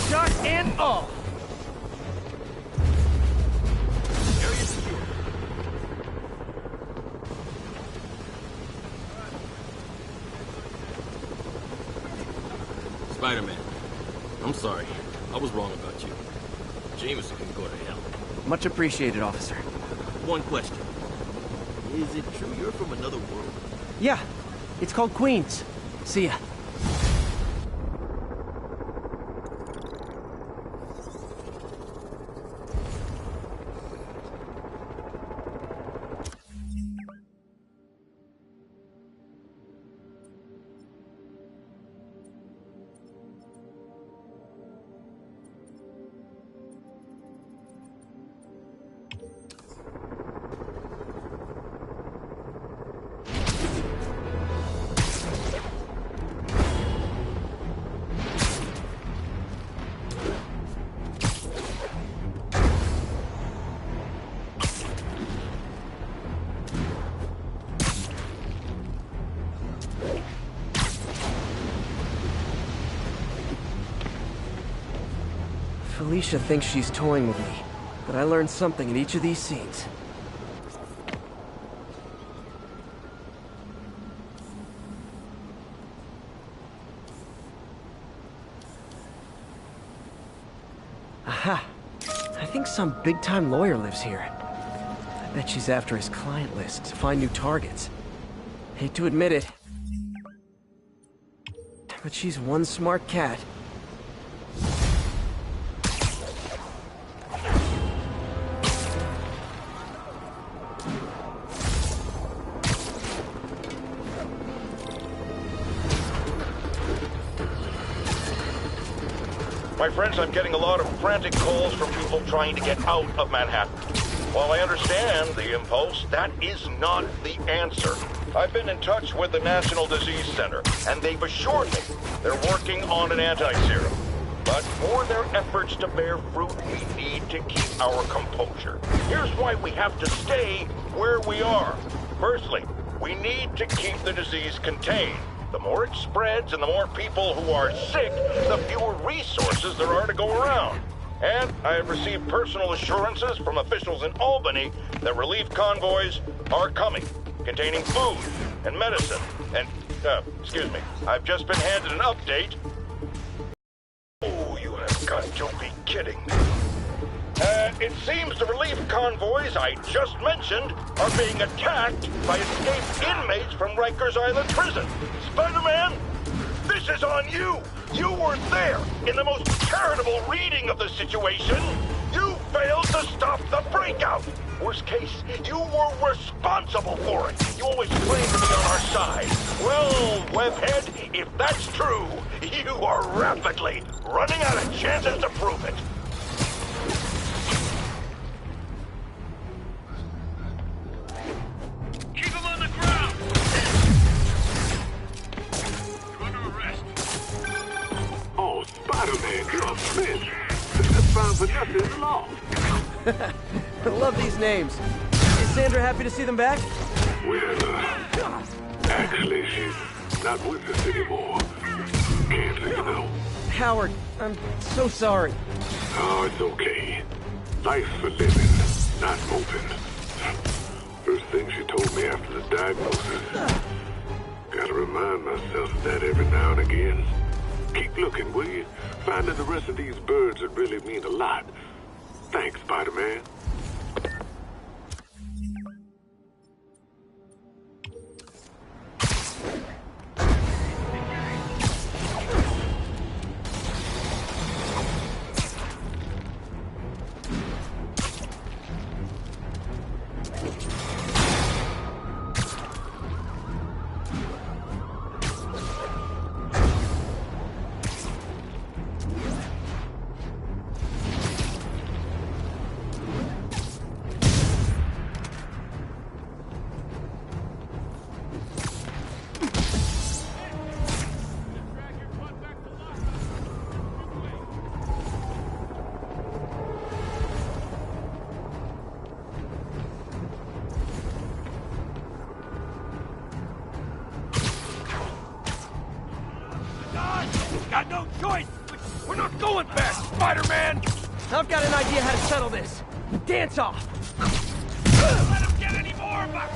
Shot and all. Area secure. Spider-Man, I'm sorry. I was wrong about you. Jameson can go to hell. Much appreciated, officer. One question. Is it true you're from another world? Yeah, it's called Queens. See ya. Felicia thinks she's toying with me, but I learned something in each of these scenes. Aha! I think some big-time lawyer lives here. I bet she's after his client list to find new targets. Hate to admit it, but she's one smart cat. My friends, I'm getting a lot of frantic calls from people trying to get out of Manhattan. While I understand the impulse, that is not the answer. I've been in touch with the National Disease Center, and they've assured me they're working on an anti-serum. But for their efforts to bear fruit, we need to keep our composure. Here's why we have to stay where we are. Firstly, we need to keep the disease contained. The more it spreads and the more people who are sick, the fewer resources there are to go around. And I have received personal assurances from officials in Albany that relief convoys are coming, containing food and medicine. And, excuse me, I've just been handed an update. Oh, you have got to be kidding me. It seems the relief convoys I just mentioned are being attacked by escaped inmates from Rikers Island Prison. Spider-Man, this is on you! You were there in the most charitable reading of the situation. You failed to stop the breakout. Worst case, you were responsible for it. You always claim to be on our side. Well, Webhead, if that's true, you are rapidly running out of chances to prove it. Keep him on the ground! You're under arrest. Oh, Spider-Man, you're a bitch. Just found Vanessa in the law. I love these names. Is Sandra happy to see them back? Well, actually, she's not with us anymore. Cancer, you know. Howard, I'm so sorry. Oh, it's okay. Life's for living, not moping. First thing she told me after the diagnosis. Gotta remind myself of that every now and again. Keep looking, will you? Finding the rest of these birds would really mean a lot. Thanks, Spider-Man. Got no choice! We're not going fast, Spider-Man! I've got an idea how to settle this. Dance off! Let him get any more of us!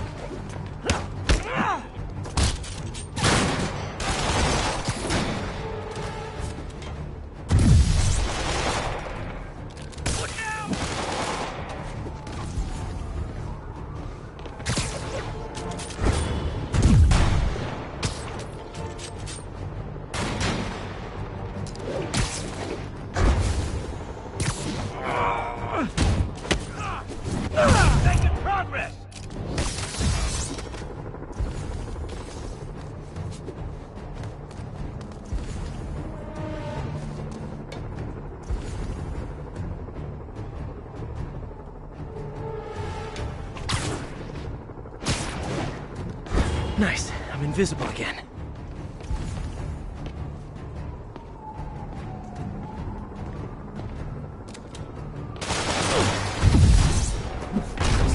Nice. I'm invisible again.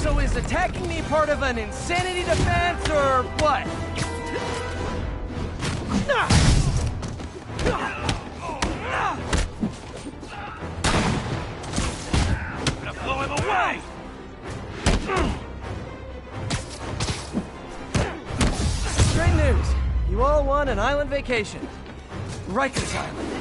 So is attacking me part of an insanity defense, or what? I'm gonna blow him away! Great news. You all won an island vacation. Rikers Island.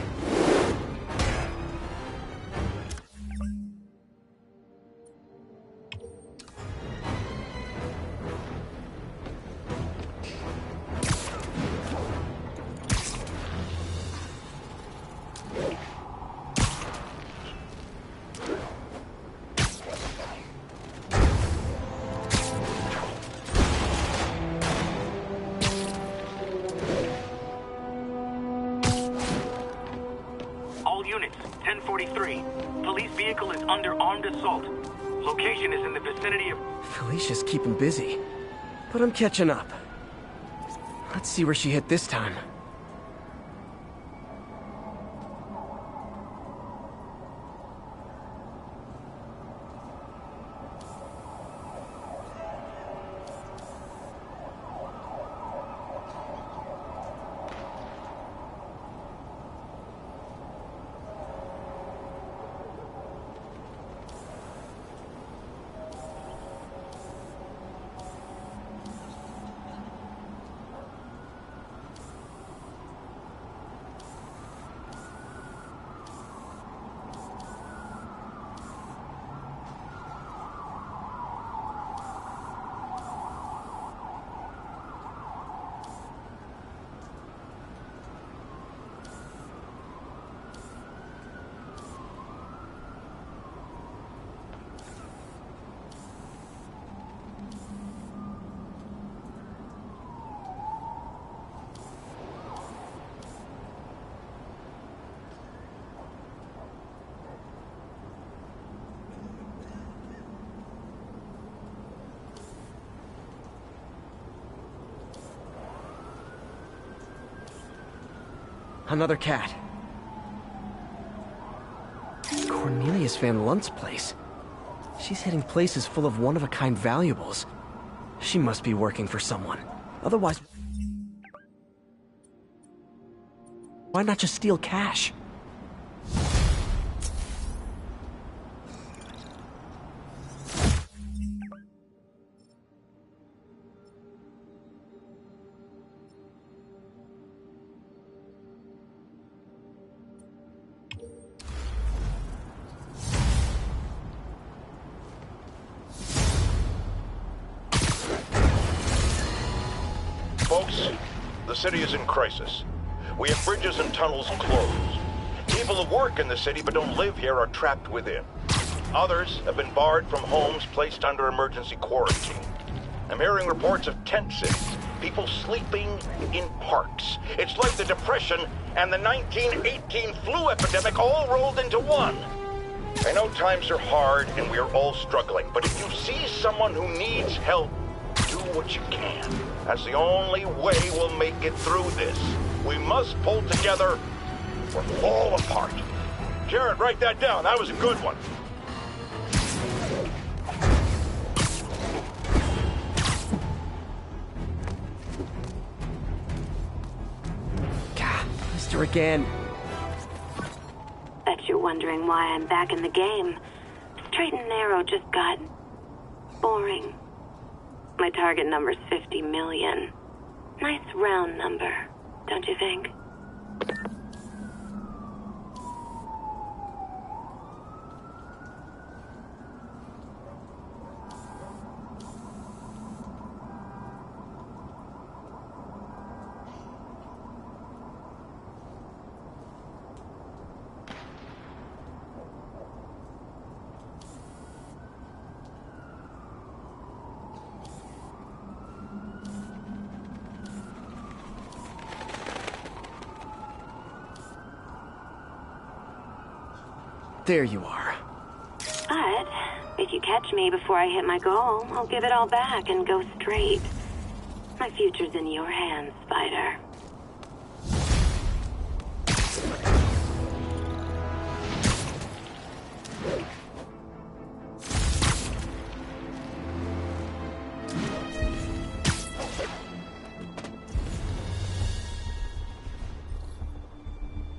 All units, 1043. Police vehicle is under armed assault. Location is in the vicinity of... Felicia's keeping busy, but I'm catching up. Let's see where she hit this time. Another cat. Cornelius Van Lunt's place. She's hitting places full of one-of-a-kind valuables. She must be working for someone. Otherwise, why not just steal cash? Folks, the city is in crisis. We have bridges and tunnels closed. People who work in the city but don't live here are trapped within. Others have been barred from homes, placed under emergency quarantine. I'm hearing reports of tent cities, people sleeping in parks. It's like the Depression and the 1918 flu epidemic all rolled into one. I know times are hard and we are all struggling, but if you see someone who needs help, do what you can. That's the only way we'll make it through this. We must pull together or fall apart. Jared, write that down. That was a good one. God, this faster again. Bet you're wondering why I'm back in the game. Straight and narrow just got boring. My target number's 50 million. Nice round number, don't you think? There you are. But if you catch me before I hit my goal, I'll give it all back and go straight. My future's in your hands, Spider.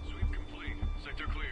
Sweep complete. Sector clear.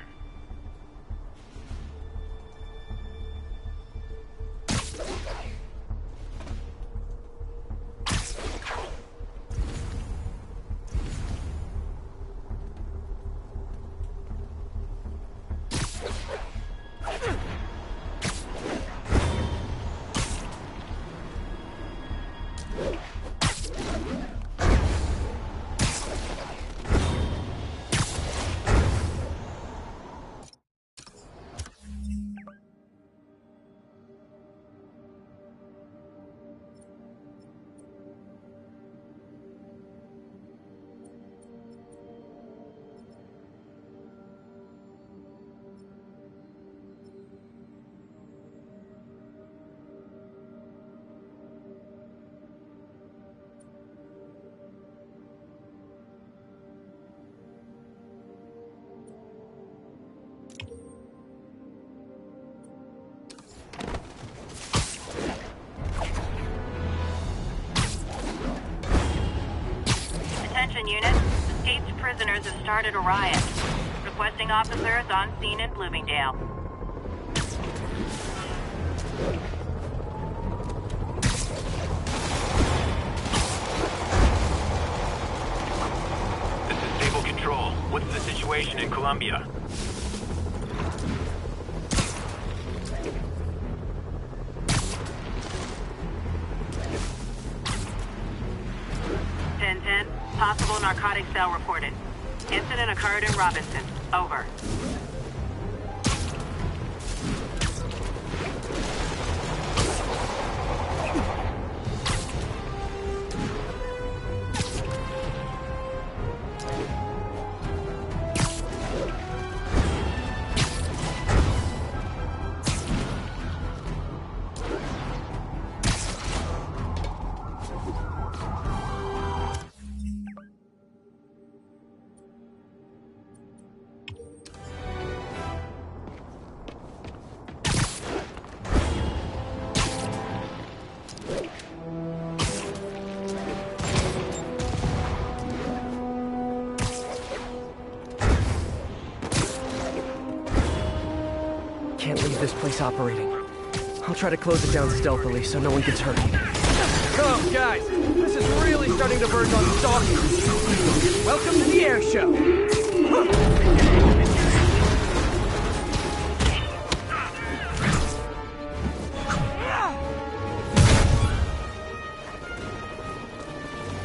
Attention units, escaped prisoners have started a riot. Requesting officers on scene in Bloomingdale. This is Stable Control. What's the situation in Columbia? Possible narcotic cell reported. Incident occurred in Robinson. Over. Can't leave this place operating. I'll try to close it down stealthily so no one gets hurt. Oh, guys, this is really starting to verge on stalking. Welcome to the air show.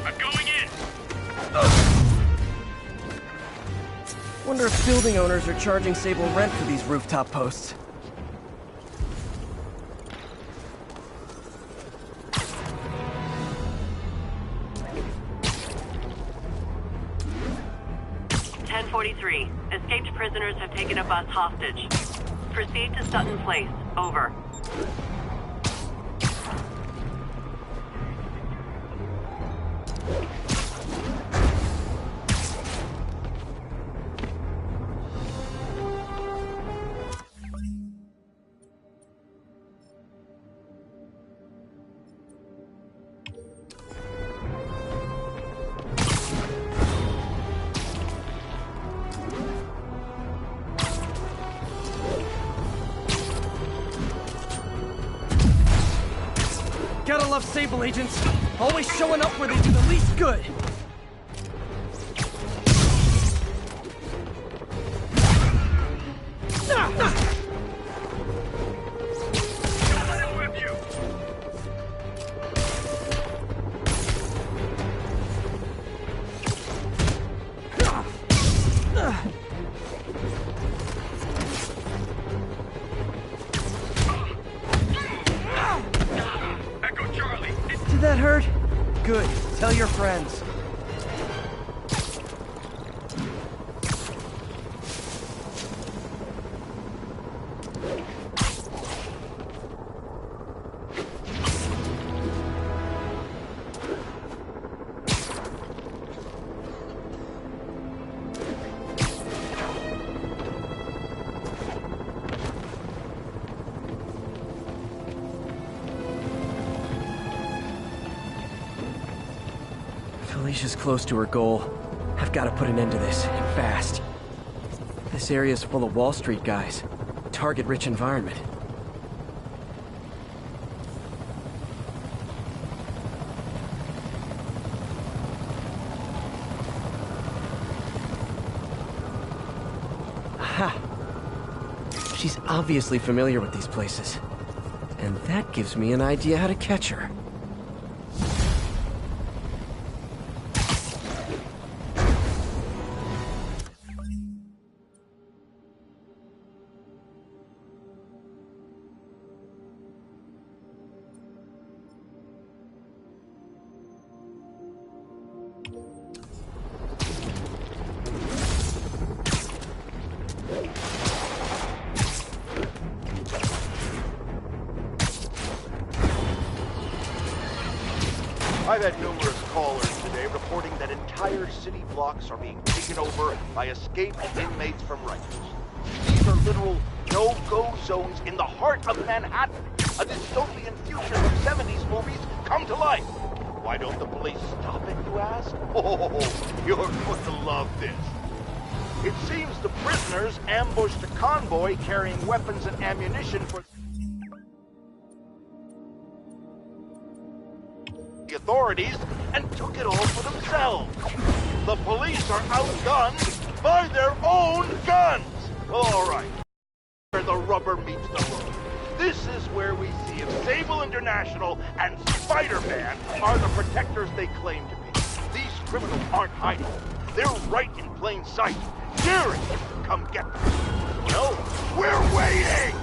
I'm going in. Wonder if building owners are charging Sable rent for these rooftop posts. Escaped prisoners have taken a bus hostage. Proceed to Sutton Place. Over. love Sable agents. Always showing up where they do the least good. Did that hurt? Good. Tell your friends. Felicia's close to her goal. I've got to put an end to this, and fast. This area's full of Wall Street guys. Target-rich environment. Aha! She's obviously familiar with these places. And that gives me an idea how to catch her. I've had numerous callers today reporting that entire city blocks are being taken over by escaped inmates from Rikers. These are literal no-go zones in the heart of Manhattan. A dystopian future from 70s movies come to life. Why don't the police stop it, you ask? Oh, you're going to love this. It seems the prisoners ambushed a convoy carrying weapons and ammunition for the authorities and took it all for themselves. The police are outgunned by their own guns. All right, where the rubber meets the road. This is where we see if Sable International and Spider-Man are the protectors they claim to be. These criminals aren't hiding. They're right in plain sight, cheering to come get them. Well, we're waiting!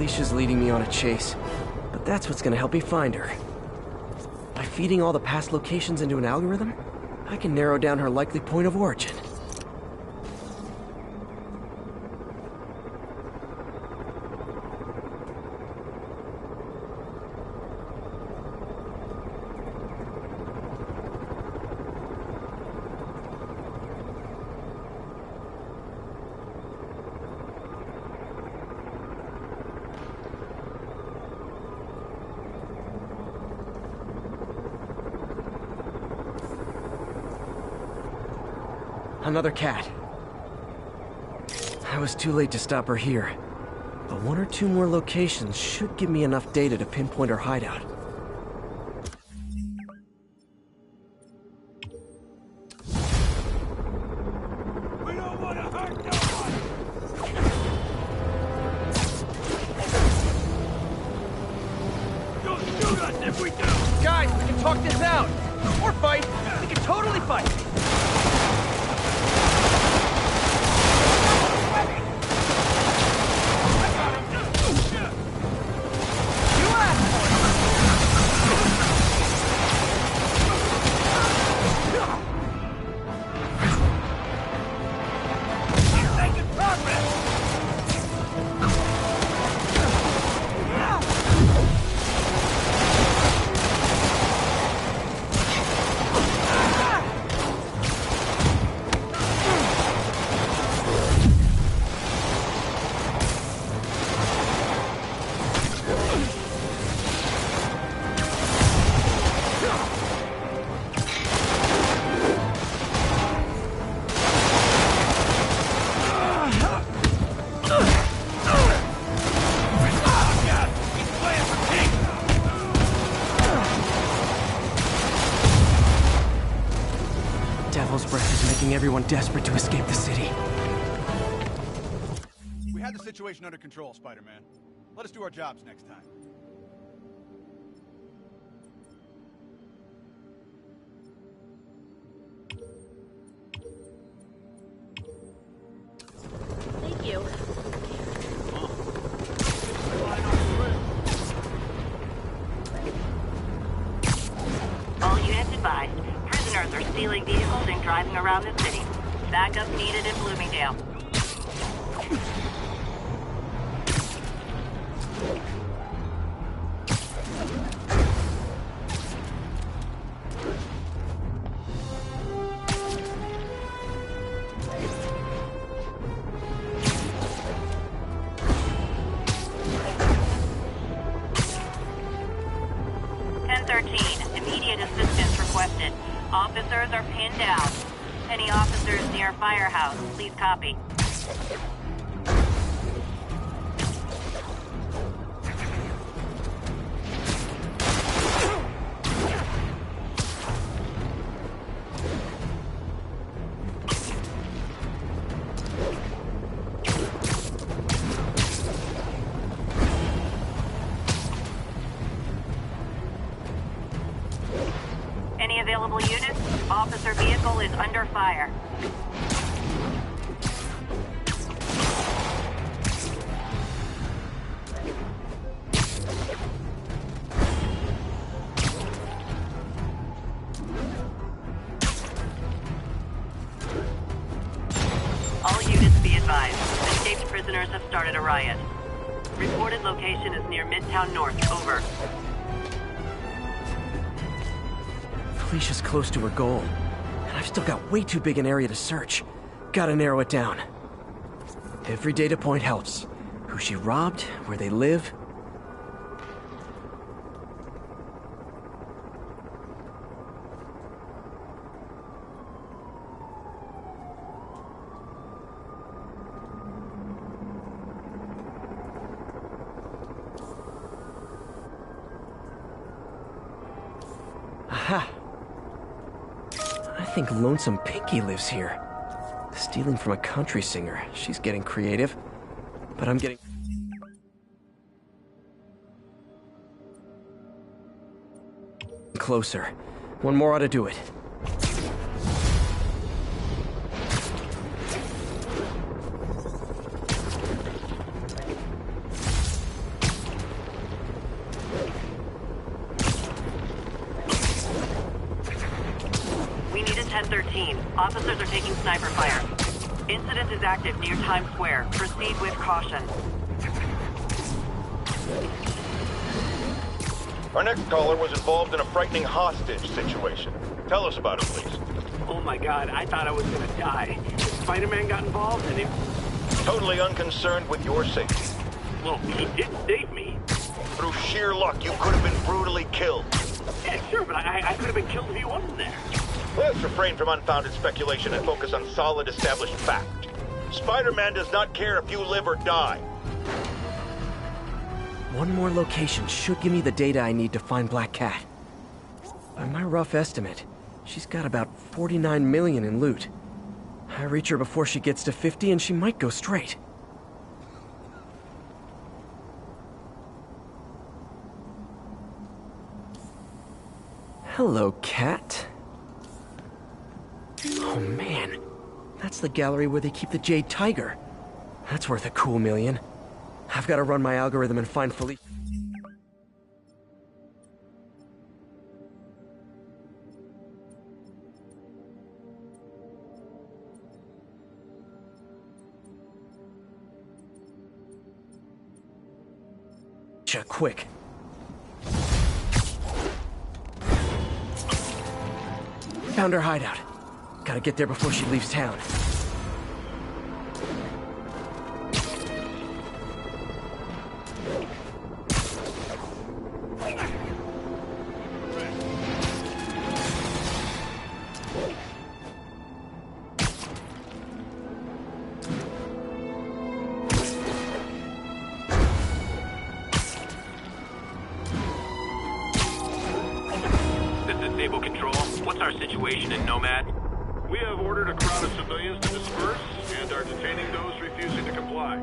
Felicia's leading me on a chase, but that's what's gonna help me find her. By feeding all the past locations into an algorithm, I can narrow down her likely point of origin. Another cat. I was too late to stop her here, but one or two more locations should give me enough data to pinpoint her hideout. We don't want to hurt no one! You'll shoot us if we do! Guys, we can talk this out! Or fight! We can totally fight! devil's breath is making everyone desperate to escape the city. We had the situation under control, Spider-Man. Let us do our jobs next time. Thank you. All units advised. Prisoners are stealing vehicles and driving around the city. Backup needed in Bloomingdale. Immediate assistance requested. Officers are pinned down. Any officers near Firehouse, please copy. Available units, officer vehicle is under fire. All units be advised. Escaped prisoners have started a riot. Reported location is near Midtown North. Over. Felicia's close to her goal, and I've still got way too big an area to search. Gotta narrow it down. Every data point helps. Who she robbed, where they live. Aha! I think Lonesome Pinky lives here. Stealing from a country singer. She's getting creative. But I'm getting... closer. One more ought to do it. We need a 1013. Officers are taking sniper fire. Incident is active near Times Square. Proceed with caution. Our next caller was involved in a frightening hostage situation. Tell us about it, please. Oh my god, I thought I was gonna die. Spider-Man got involved and it... Totally unconcerned with your safety. Well, he did save me. Through sheer luck, you could have been brutally killed. Yeah, sure, but I could have been killed if he wasn't there. Let's refrain from unfounded speculation and focus on solid established fact. Spider-Man does not care if you live or die. One more location should give me the data I need to find Black Cat. By my rough estimate, she's got about 49 million in loot. I reach her before she gets to 50 and she might go straight. Hello, Cat. Oh man, that's the gallery where they keep the Jade Tiger. That's worth a cool million. I've got to run my algorithm and find Felicia. Quick. Found her hideout. Gotta get there before she leaves town. This is Sable Control. What's our situation in Nomad? We have ordered a crowd of civilians to disperse and are detaining those refusing to comply.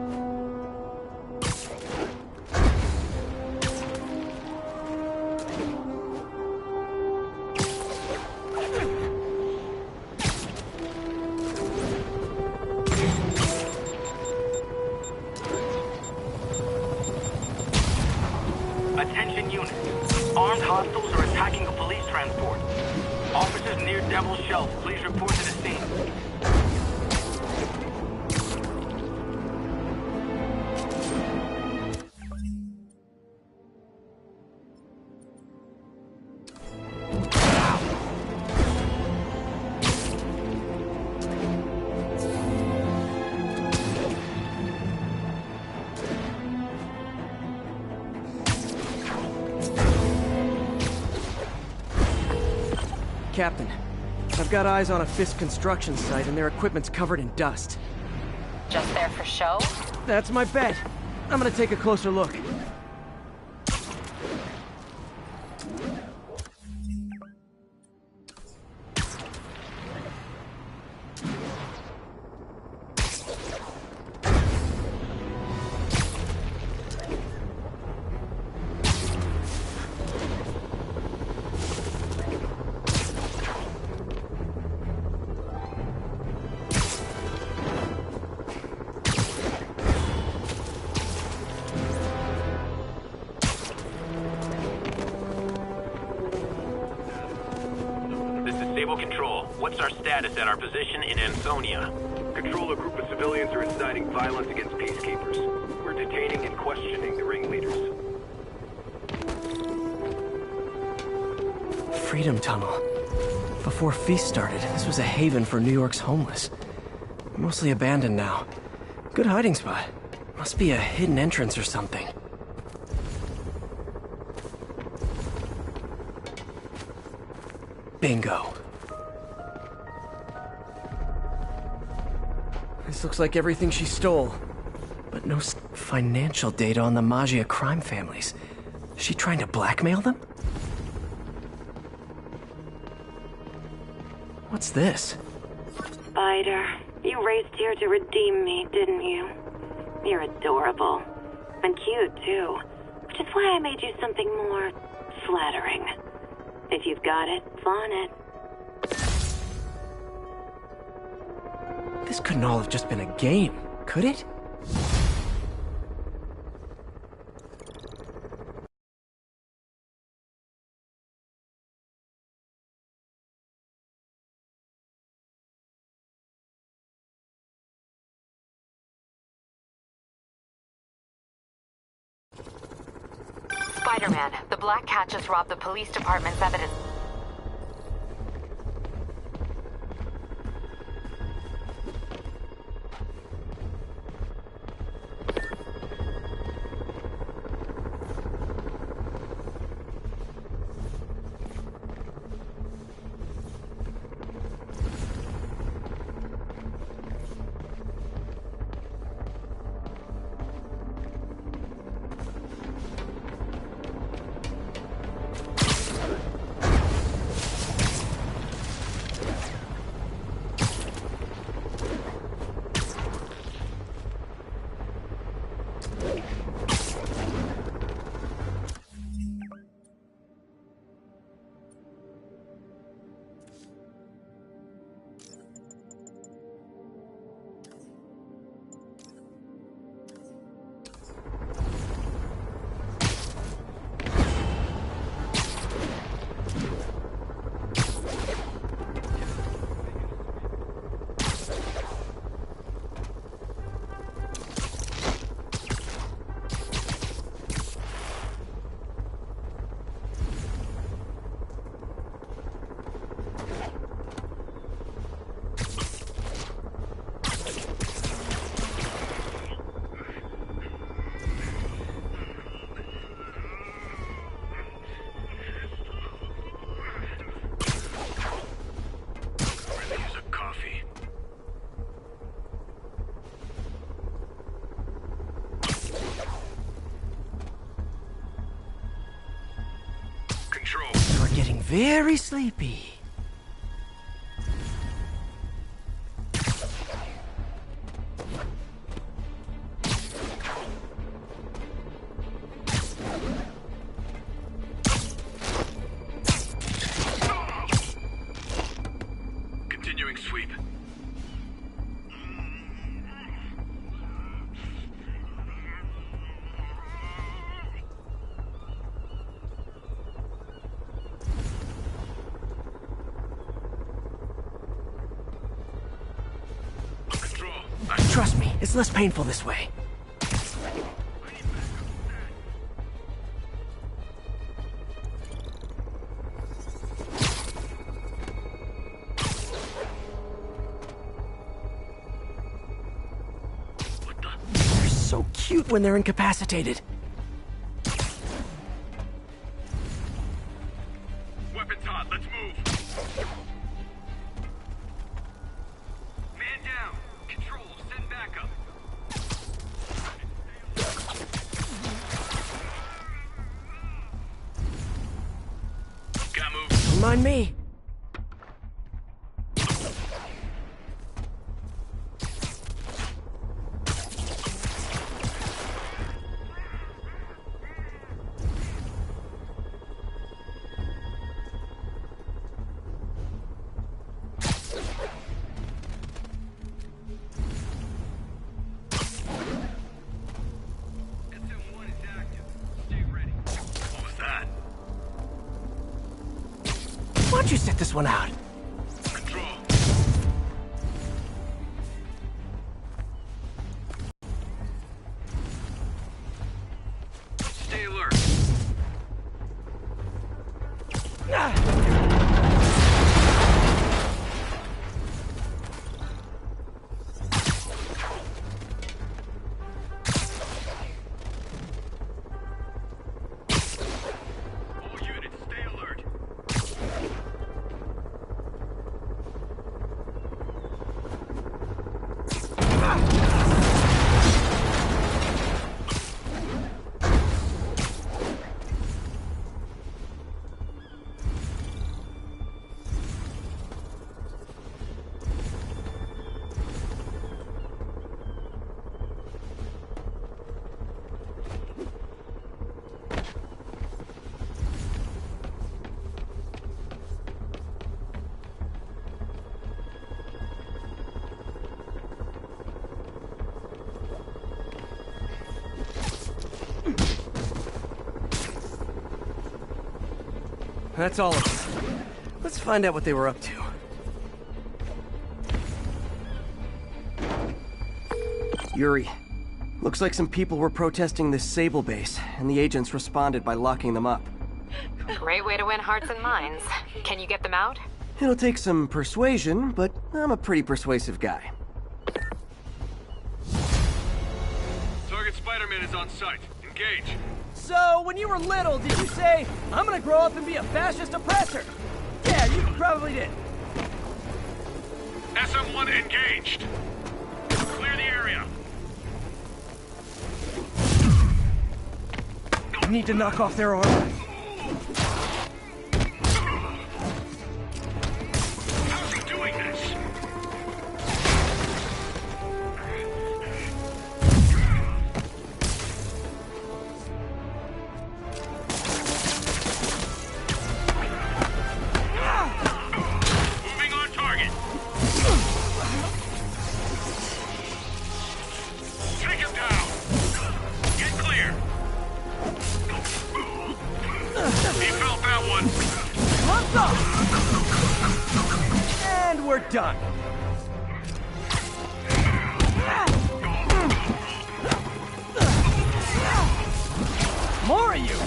Attention units. Armed hostiles are attacking a police transport. Officers near Devil's Shelf, please report to the scene. Captain, I've got eyes on a Fisk construction site and their equipment's covered in dust. Just there for show? That's my bet. I'm gonna take a closer look. Control, what's our status at our position in Ansonia? Control, a group of civilians are inciting violence against peacekeepers. We're detaining and questioning the ringleaders. Freedom Tunnel. Before Feast started, this was a haven for New York's homeless. Mostly abandoned now. Good hiding spot. Must be a hidden entrance or something. Bingo. This looks like everything she stole. But no financial data on the Maggia crime families. Is she trying to blackmail them? What's this? Spider, you raced here to redeem me, didn't you? You're adorable. And cute, too. Which is why I made you something more flattering. If you've got it, flaunt it. This couldn't all have just been a game, could it? Spider-Man, the Black Cat just robbed the police department's evidence. You're getting very sleepy. It's less painful this way. They're so cute when they're incapacitated. Weapons hot, let's move. Man down. Control, send backup. Gotta move. Don't mind me. SM1 is active. Stay ready. What was that? Why don't you sit this one out? Control. Stay alert. All units, stay alert. That's all of them. Let's find out what they were up to. Yuri, looks like some people were protesting this Sable base, and the agents responded by locking them up. Great way to win hearts and minds. Can you get them out? It'll take some persuasion, but I'm a pretty persuasive guy. Target Spider-Man is on site. Engage. So, when you were little, did you say, I'm gonna grow up and be a fascist oppressor? Yeah, you probably did. SM1 engaged. Clear the area. Need to knock off their armor. How's he doing this? Moving on target. Take him down. Get clear. He felt that one. Months off! And we're done. More of you!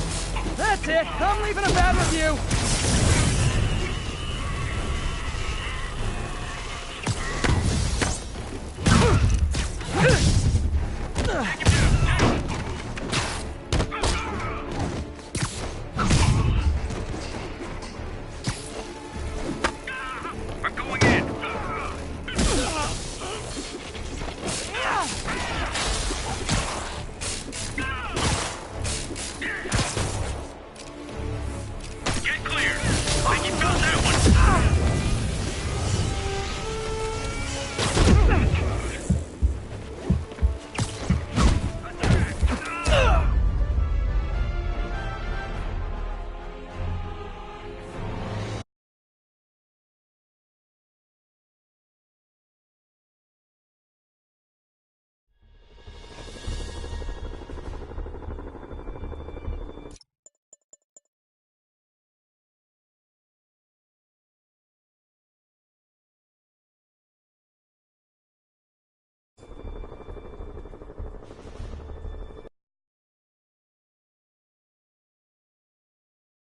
That's it! I'm leaving a bad review!